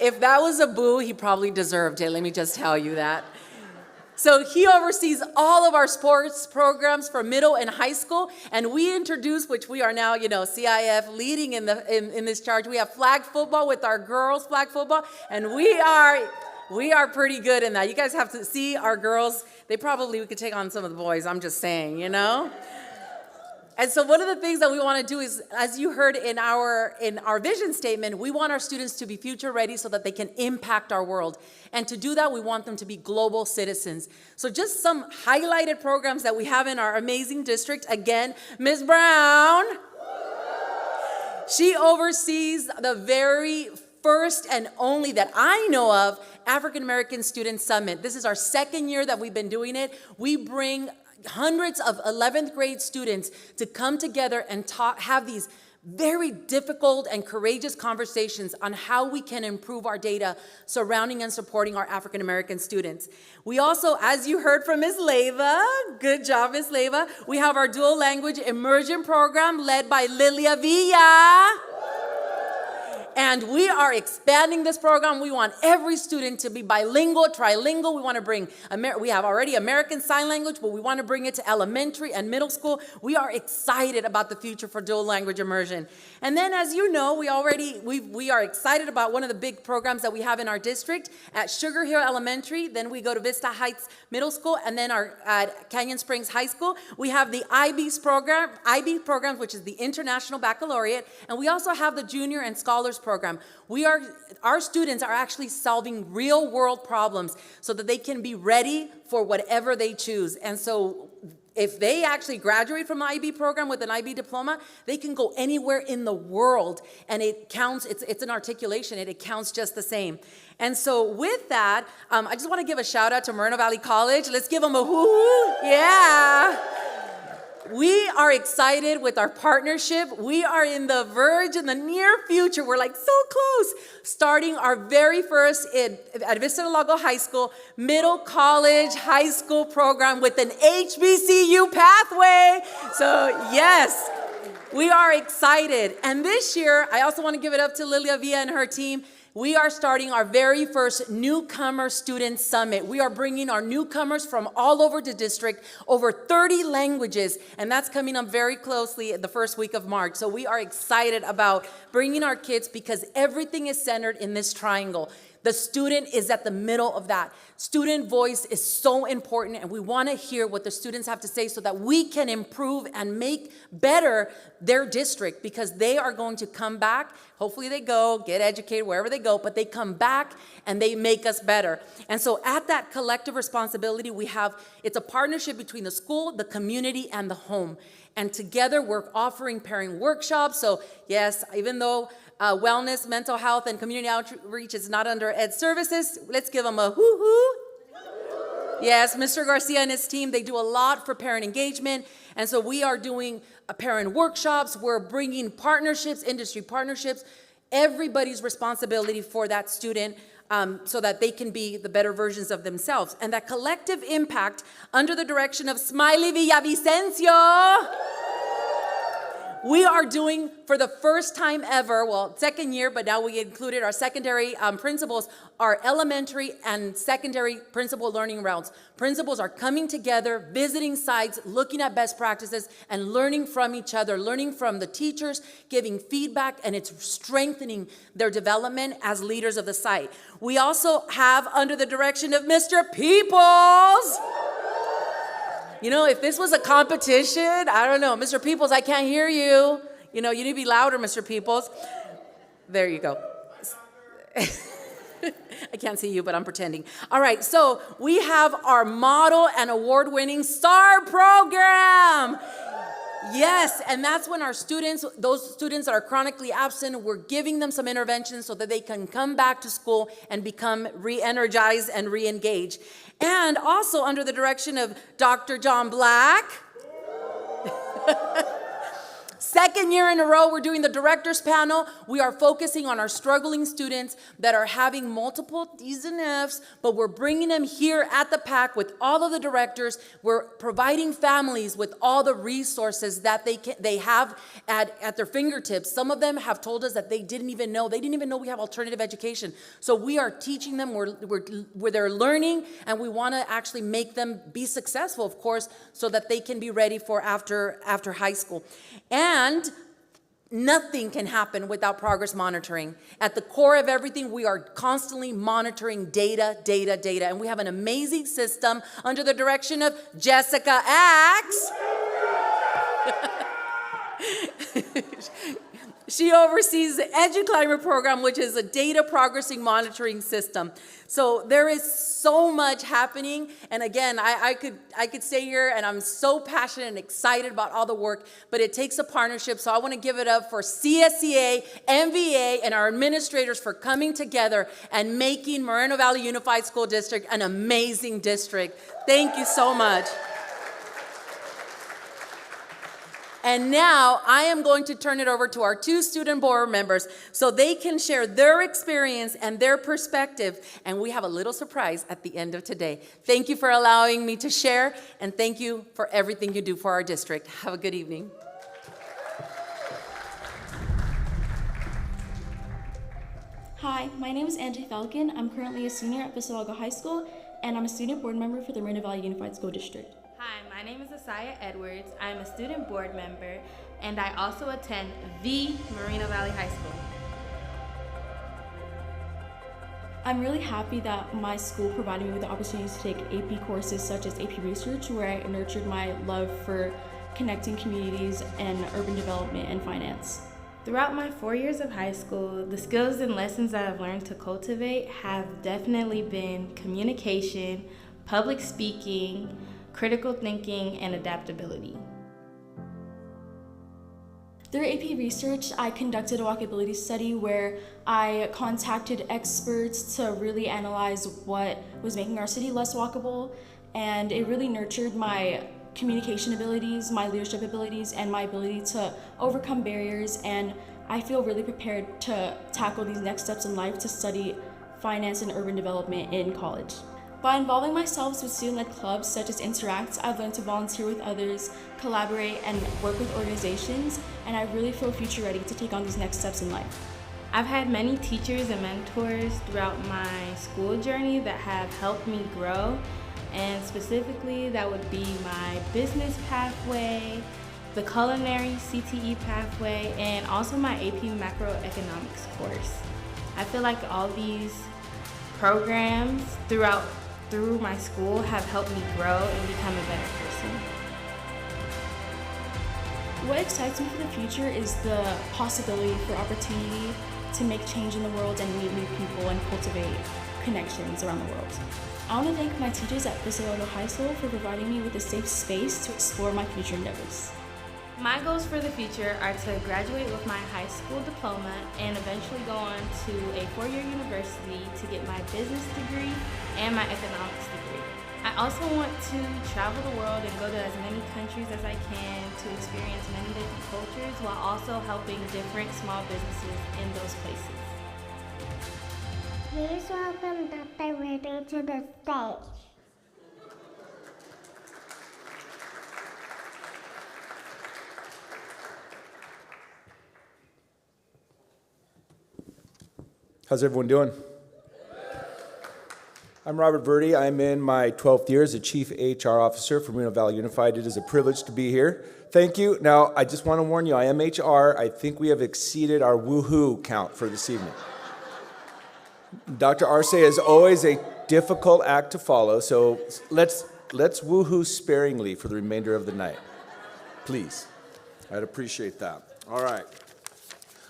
if that was a boo, he probably deserved it. Let me just tell you that. So he oversees all of our sports programs for middle and high school, and we introduced, which we are now, CIF leading in this charge. We have flag football with our girls' flag football, and we are pretty good in that. You guys have to see our girls. We could take on some of the boys. I'm just saying, And so one of the things that we want to do is, as you heard in our vision statement, we want our students to be future ready so that they can impact our world. And to do that, we want them to be global citizens. So just some highlighted programs that we have in our amazing district. Again, Ms. Brown, she oversees the very first and only that I know of African American Student Summit. This is our 2nd year that we've been doing it. We bring hundreds of 11th grade students to come together and have these very difficult and courageous conversations on how we can improve our data surrounding and supporting our African American students. We also, as you heard from Ms. Leyva, good job, Ms. Leyva, we have our dual language immersion program led by Lilia Villa. And we are expanding this program. We want every student to be bilingual, trilingual. We want to bring, we have already American Sign Language, but we want to bring it to elementary and middle school. We are excited about the future for dual language immersion. And then, as you know, we are excited about one of the big programs that we have in our district at Sugar Hill Elementary. Then we go to Vista Heights Middle School, and then at Canyon Springs High School, we have the IB program, which is the International Baccalaureate, and we also have the Junior and Scholars program. Our students are actually solving real world problems so that they can be ready for whatever they choose. And so if they actually graduate from the IB program with an IB diploma, they can go anywhere in the world, and it counts. It's an articulation, and it counts just the same. And so with that, I just want to give a shout out to Moreno Valley College. Let's give them a whoo-hoo. Yeah. We are excited with our partnership. We are in the verge in the near future. We're like so close. Starting our very first at Vista del Lago High School, middle college high school program with an HBCU pathway. So yes, we are excited. And this year, I also want to give it up to Lilia Villa and her team. We are starting our very first Newcomer Student Summit. We are bringing our newcomers from all over the district, over 30 languages, and that's coming up very closely the first week of March. So we are excited about bringing our kids because everything is centered in this triangle. The student is at the middle of that. Student voice is so important, and we want to hear what the students have to say so that we can improve and make better their district, because they are going to come back. Hopefully they go, get educated wherever they go, but they come back and they make us better. And so at that collective responsibility, it's a partnership between the school, the community, and the home. And together we're offering pairing workshops. So yes, even though wellness, mental health, and community outreach is not under Ed Services, let's give them a hoo-hoo. Yes, Mr. Garcia and his team, they do a lot for parent engagement. And so we are doing parent workshops. We're bringing partnerships, industry partnerships, everybody's responsibility for that student so that they can be the better versions of themselves. And that collective impact under the direction of Smiley Villavicencio, we are doing for the first time ever, well, second year, but now we included our secondary principals, our elementary and secondary principal learning routes. Principals are coming together, visiting sites, looking at best practices, and learning from each other, learning from the teachers, giving feedback, and it's strengthening their development as leaders of the site. We also have, under the direction of Mr. Peoples, you know, if this was a competition, I don't know. Mr. Peoples, I can't hear you. You know, you need to be louder, Mr. Peoples. There you go. I can't see you, but I'm pretending. All right, so we have our model and award-winning STAR program. Yes, and that's when our students, those students that are chronically absent, we're giving them some interventions so that they can come back to school and become re-energized and re-engaged. And also under the direction of Dr. John Black. Second year in a row, we're doing the director's panel. We are focusing on our struggling students that are having multiple D's and F's, but we're bringing them here at the PAC with all of the directors. We're providing families with all the resources that they have at their fingertips. Some of them have told us that they didn't even know we have alternative education. So we are teaching them where they're learning, and we want to actually make them be successful, of course, so that they can be ready for after high school. And nothing can happen without progress monitoring. At the core of everything, we are constantly monitoring data. And we have an amazing system under the direction of Jessica Axe. She oversees the EduClimber program, which is a data progressing monitoring system. So there is so much happening. And again, I could stay here, and I'm so passionate and excited about all the work, but it takes a partnership. So I want to give it up for CSEA, MVA, and our administrators for coming together and making Moreno Valley Unified School District an amazing district. Thank you so much. And now I am going to turn it over to our two student board members so they can share their experience and their perspective. And we have a little surprise at the end of today. Thank you for allowing me to share, and thank you for everything you do for our district. Have a good evening. Hi, my name is Angie Falcon. I'm currently a senior at Visaga High School, and I'm a student board member for the Moreno Valley Unified School District. Hi, my name is Asaya Edwards. I'm a student board member, and I also attend the Moreno Valley High School. I'm really happy that my school provided me with the opportunity to take AP courses such as AP Research, where I nurtured my love for connecting communities and urban development and finance. Throughout my 4 years of high school, the skills and lessons that I've learned to cultivate have definitely been communication, public speaking, critical thinking, and adaptability. Through AP Research, I conducted a walkability study where I contacted experts to really analyze what was making our city less walkable, and it really nurtured my communication abilities, my leadership abilities, and my ability to overcome barriers, and I feel really prepared to tackle these next steps in life to study finance and urban development in college. By involving myself with student-led clubs such as Interact, I've learned to volunteer with others, collaborate, and work with organizations, and I really feel future ready to take on these next steps in life. I've had many teachers and mentors throughout my school journey that have helped me grow, and specifically that would be my business pathway, the culinary CTE pathway, and also my AP macroeconomics course. I feel like all these programs through my school have helped me grow and become a better person. What excites me for the future is the possibility for opportunity to make change in the world and meet new people and cultivate connections around the world. I want to thank my teachers at Visaga High School for providing me with a safe space to explore my future endeavors. My goals for the future are to graduate with my high school diploma and eventually go on to a 4-year university to get my business degree and my economics degree. I also want to travel the world and go to as many countries as I can to experience many different cultures while also helping different small businesses in those places. Please welcome Dr. Rudy to the stage. How's everyone doing? I'm Robert Verdi. I'm in my 12th year as a Chief HR Officer for Moreno Valley Unified. It is a privilege to be here. Thank you. Now, I just want to warn you, I am HR. I think we have exceeded our woohoo count for this evening. Dr. Arce is always a difficult act to follow, so let's woohoo sparingly for the remainder of the night. Please. I'd appreciate that. All right.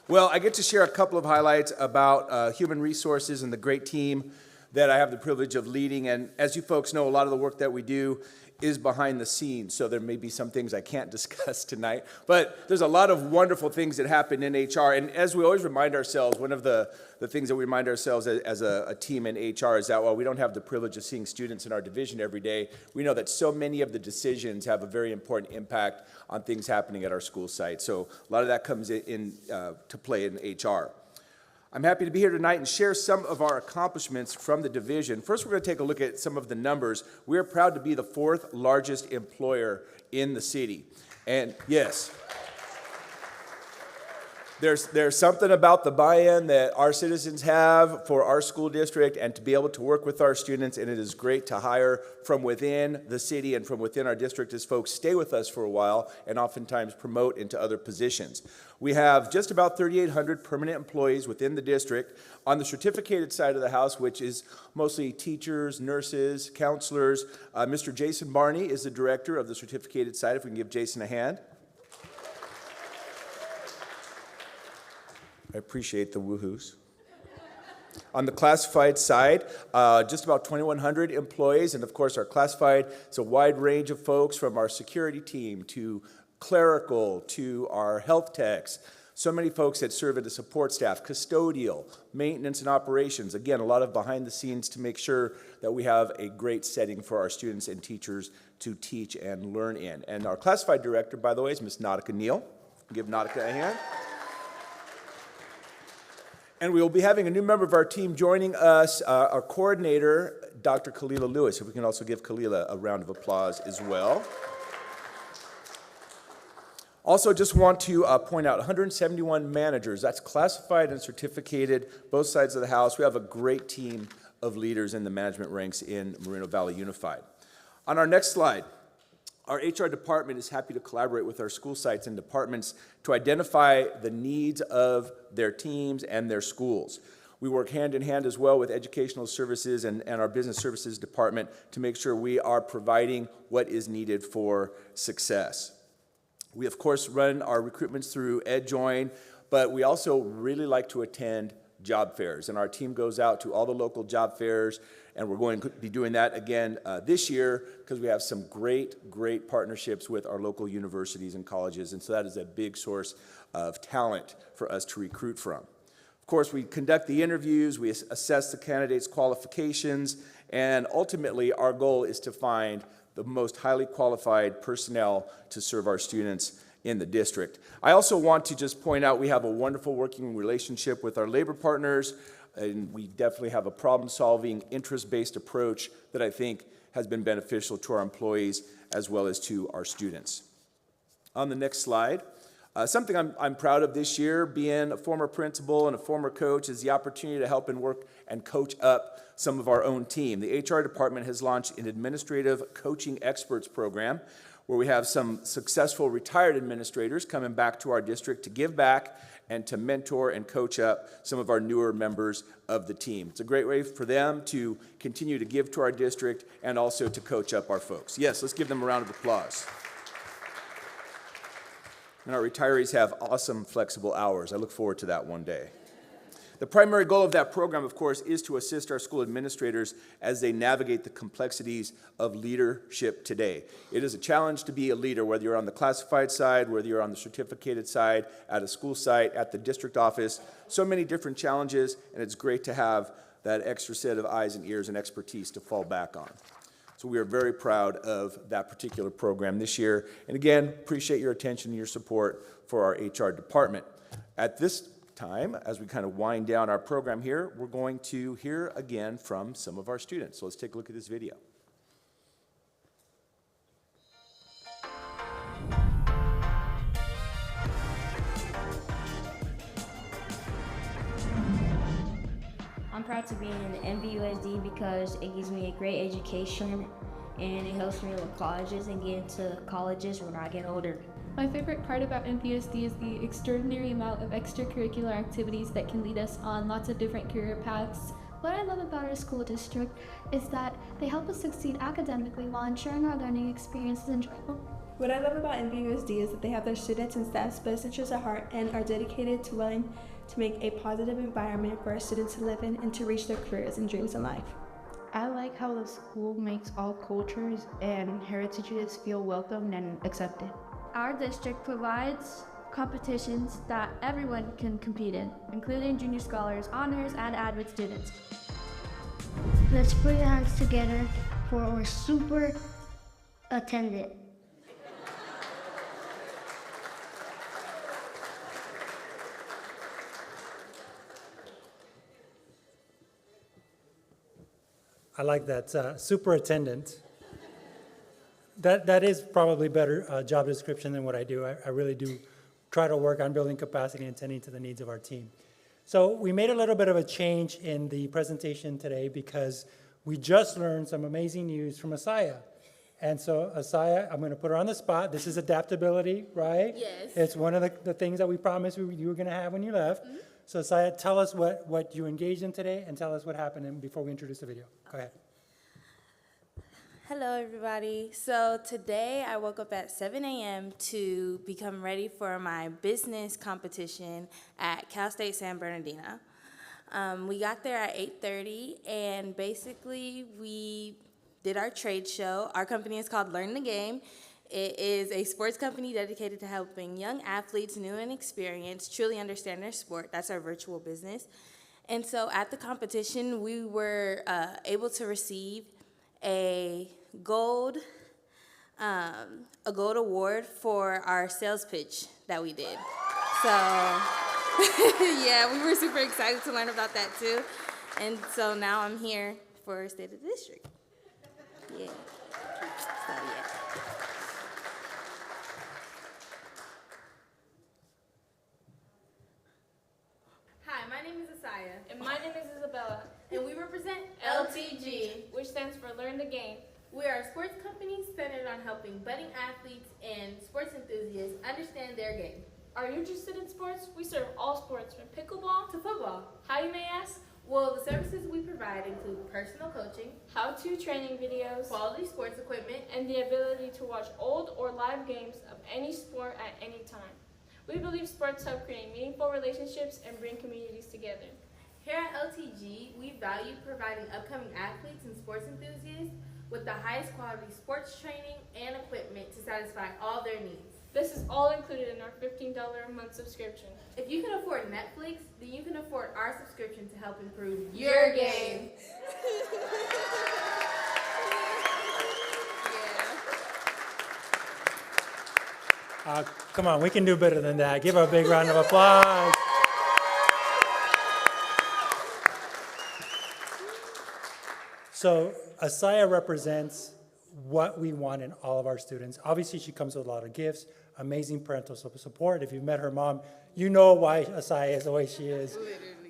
Well, I get to share a couple of highlights about human resources and the great team that I have the privilege of leading. And as you folks know, a lot of the work that we do is behind the scenes, so there may be some things I can't discuss tonight. But there's a lot of wonderful things that happen in HR. And as we always remind ourselves, one of the things that we remind ourselves as a team in HR is that while we don't have the privilege of seeing students in our division every day, we know that so many of the decisions have a very important impact on things happening at our school site. So a lot of that comes in to play in HR. I'm happy to be here tonight and share some of our accomplishments from the division. First, we're going to take a look at some of the numbers. We're proud to be the 4th largest employer in the city. And yes, there's something about the buy-in that our citizens have for our school district and to be able to work with our students, and it is great to hire from within the city and from within our district as folks stay with us for a while and oftentimes promote into other positions. We have just about 3,800 permanent employees within the district. On the certificated side of the house, which is mostly teachers, nurses, counselors, Mr. Jason Barney is the director of the certificated side. If we can give Jason a hand. I appreciate the woohoos. On the classified side, just about 2,100 employees, and of course our classified, it's a wide range of folks from our security team to clerical to our health techs. So many folks that serve as the support staff, custodial, maintenance and operations. Again, a lot of behind the scenes to make sure that we have a great setting for our students and teachers to teach and learn in. And our classified director, by the way, is Ms. Nautica Neal. Give Nautica a hand. And we will be having a new member of our team joining us, our coordinator, Dr. Kalila Lewis. If we can also give Kalila a round of applause as well. Also, just want to point out 171 managers. That's classified and certificated, both sides of the house. We have a great team of leaders in the management ranks in Moreno Valley Unified. On our next slide, our HR department is happy to collaborate with our school sites and departments to identify the needs of their teams and their schools. We work hand in hand as well with educational services and our business services department to make sure we are providing what is needed for success. We, of course, run our recruitments through EdJoin, but we also really like to attend job fairs. And our team goes out to all the local job fairs, and we're going to be doing that again this year because we have some great partnerships with our local universities and colleges. And so that is a big source of talent for us to recruit from. Of course, we conduct the interviews, we assess the candidates' qualifications, and ultimately our goal is to find the most highly qualified personnel to serve our students in the district. I also want to just point out we have a wonderful working relationship with our labor partners, and we definitely have a problem-solving, interest-based approach that I think has been beneficial to our employees as well as to our students. On the next slide, something I'm proud of this year, being a former principal and a former coach, is the opportunity to help and work and coach up some of our own team. The HR department has launched an administrative coaching experts program where we have some successful retired administrators coming back to our district to give back and to mentor and coach up some of our newer members of the team. It's a great way for them to continue to give to our district and also to coach up our folks. Yes, let's give them a round of applause. And our retirees have awesome flexible hours. I look forward to that one day. The primary goal of that program, of course, is to assist our school administrators as they navigate the complexities of leadership today. It is a challenge to be a leader, whether you're on the classified side, whether you're on the certificated side, at a school site, at the district office. So many different challenges, and it's great to have that extra set of eyes and ears and expertise to fall back on. So we are very proud of that particular program this year. And again, appreciate your attention and your support for our HR department. At this time, as we kind of wind down our program here, we're going to hear again from some of our students. So let's take a look at this video. I'm proud to be in MVUSD because it gives me a great education and it helps me with colleges and get into colleges when I get older. My favorite part about MVUSD is the extraordinary amount of extracurricular activities that can lead us on lots of different career paths. What I love about our school district is that they help us succeed academically while ensuring our learning experience is enjoyable. What I love about MVUSD is that they have their students and staff's best interests at heart and are dedicated to willing to make a positive environment for our students to live in and to reach their careers and dreams in life. I like how the school makes all cultures and heritages feel welcomed and accepted. Our district provides competitions that everyone can compete in, including junior scholars, honors, and ADVIT students. Let's put your hands together for our superintendent. I like that, superintendent. That is probably better job description than what I do. I really do try to work on building capacity and tending to the needs of our team. So we made a little bit of a change in the presentation today because we just learned some amazing news from Asaya. And so Asaya, I'm going to put her on the spot. This is adaptability, right? Yes. It's one of the things that we promised you were going to have when you left. Mm-hmm. So Asaya, tell us what you engaged in today and tell us what happened before we introduce the video. Go ahead. Hello, everybody. So today I woke up at 7 a.m. to become ready for my business competition at Cal State San Bernardino. We got there at 8:30, and basically we did our trade show. Our company is called Learn the Game. It is a sports company dedicated to helping young athletes, new and experienced, truly understand their sport. That's our virtual business. And so at the competition, we were able to receive a gold award for our sales pitch that we did. So yeah, we were super excited to learn about that too. And so now I'm here for State of the District. Yeah. So yeah. Saya. And my name is Isabella. And we represent LTG, which stands for Learn the Game. We are a sports company centered on helping budding athletes and sports enthusiasts understand their game. Are you interested in sports? We serve all sports, from pickleball to football. How, you may ask? Well, the services we provide include personal coaching, how-to training videos, quality sports equipment, and the ability to watch old or live games of any sport at any time. We believe sports help create meaningful relationships and bring communities together. Here at LTG, we value providing upcoming athletes and sports enthusiasts with the highest quality sports training and equipment to satisfy all their needs. This is all included in our $15 a month subscription. If you can afford Netflix, then you can afford our subscription to help improve your game. Come on, we can do better than that. Give her a big round of applause. So Asaya represents what we want in all of our students. Obviously, she comes with a lot of gifts, amazing parental support. If you've met her mom, you know why Asaya is the way she is.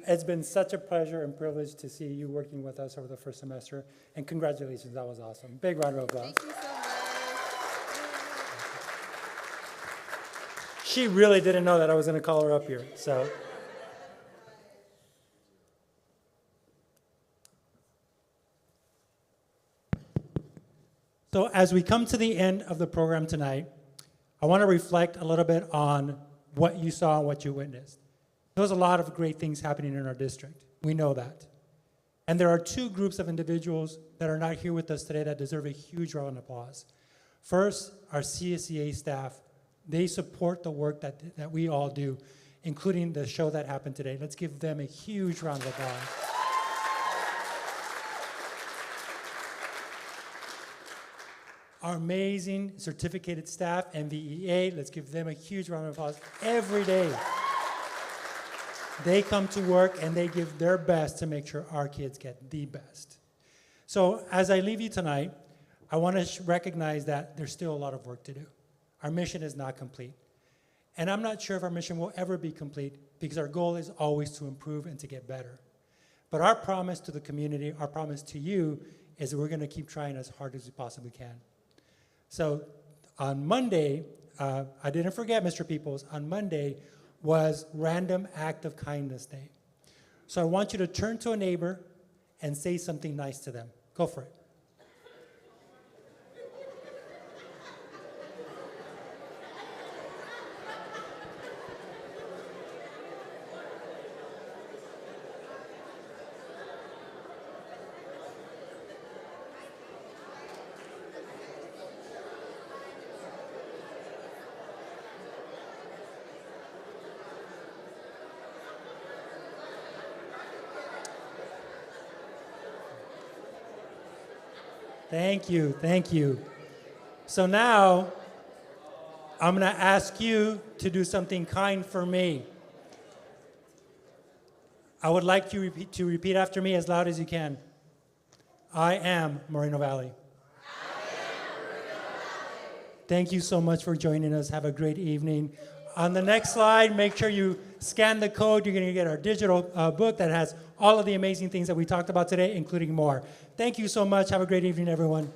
It's been such a pleasure and privilege to see you working with us over the first semester. And congratulations, that was awesome. Big round of applause. Thank you so much. She really didn't know that I was going to call her up here, so. So as we come to the end of the program tonight, I want to reflect a little bit on what you saw and what you witnessed. There was a lot of great things happening in our district. We know that. And there are two groups of individuals that are not here with us today that deserve a huge round of applause. First, our CSEA staff. They support the work that we all do, including the show that happened today. Let's give them a huge round of applause. Our amazing certificated staff, MVEA, let's give them a huge round of applause. Every day, they come to work and they give their best to make sure our kids get the best. So as I leave you tonight, I want to recognize that there's still a lot of work to do. Our mission is not complete. And I'm not sure if our mission will ever be complete because our goal is always to improve and to get better. But our promise to the community, our promise to you, is that we're going to keep trying as hard as we possibly can. So on Monday, I didn't forget, Mr. Peoples, on Monday was Random Act of Kindness Day. So I want you to turn to a neighbor and say something nice to them. Go for it. Thank you, thank you. So now, I'm gonna ask you to do something kind for me. I would like you to repeat after me as loud as you can. I am Moreno Valley. Thank you so much for joining us. Have a great evening. On the next slide, make sure you scan the code. You're going to get our digital book that has all of the amazing things that we talked about today, including more. Thank you so much. Have a great evening, everyone.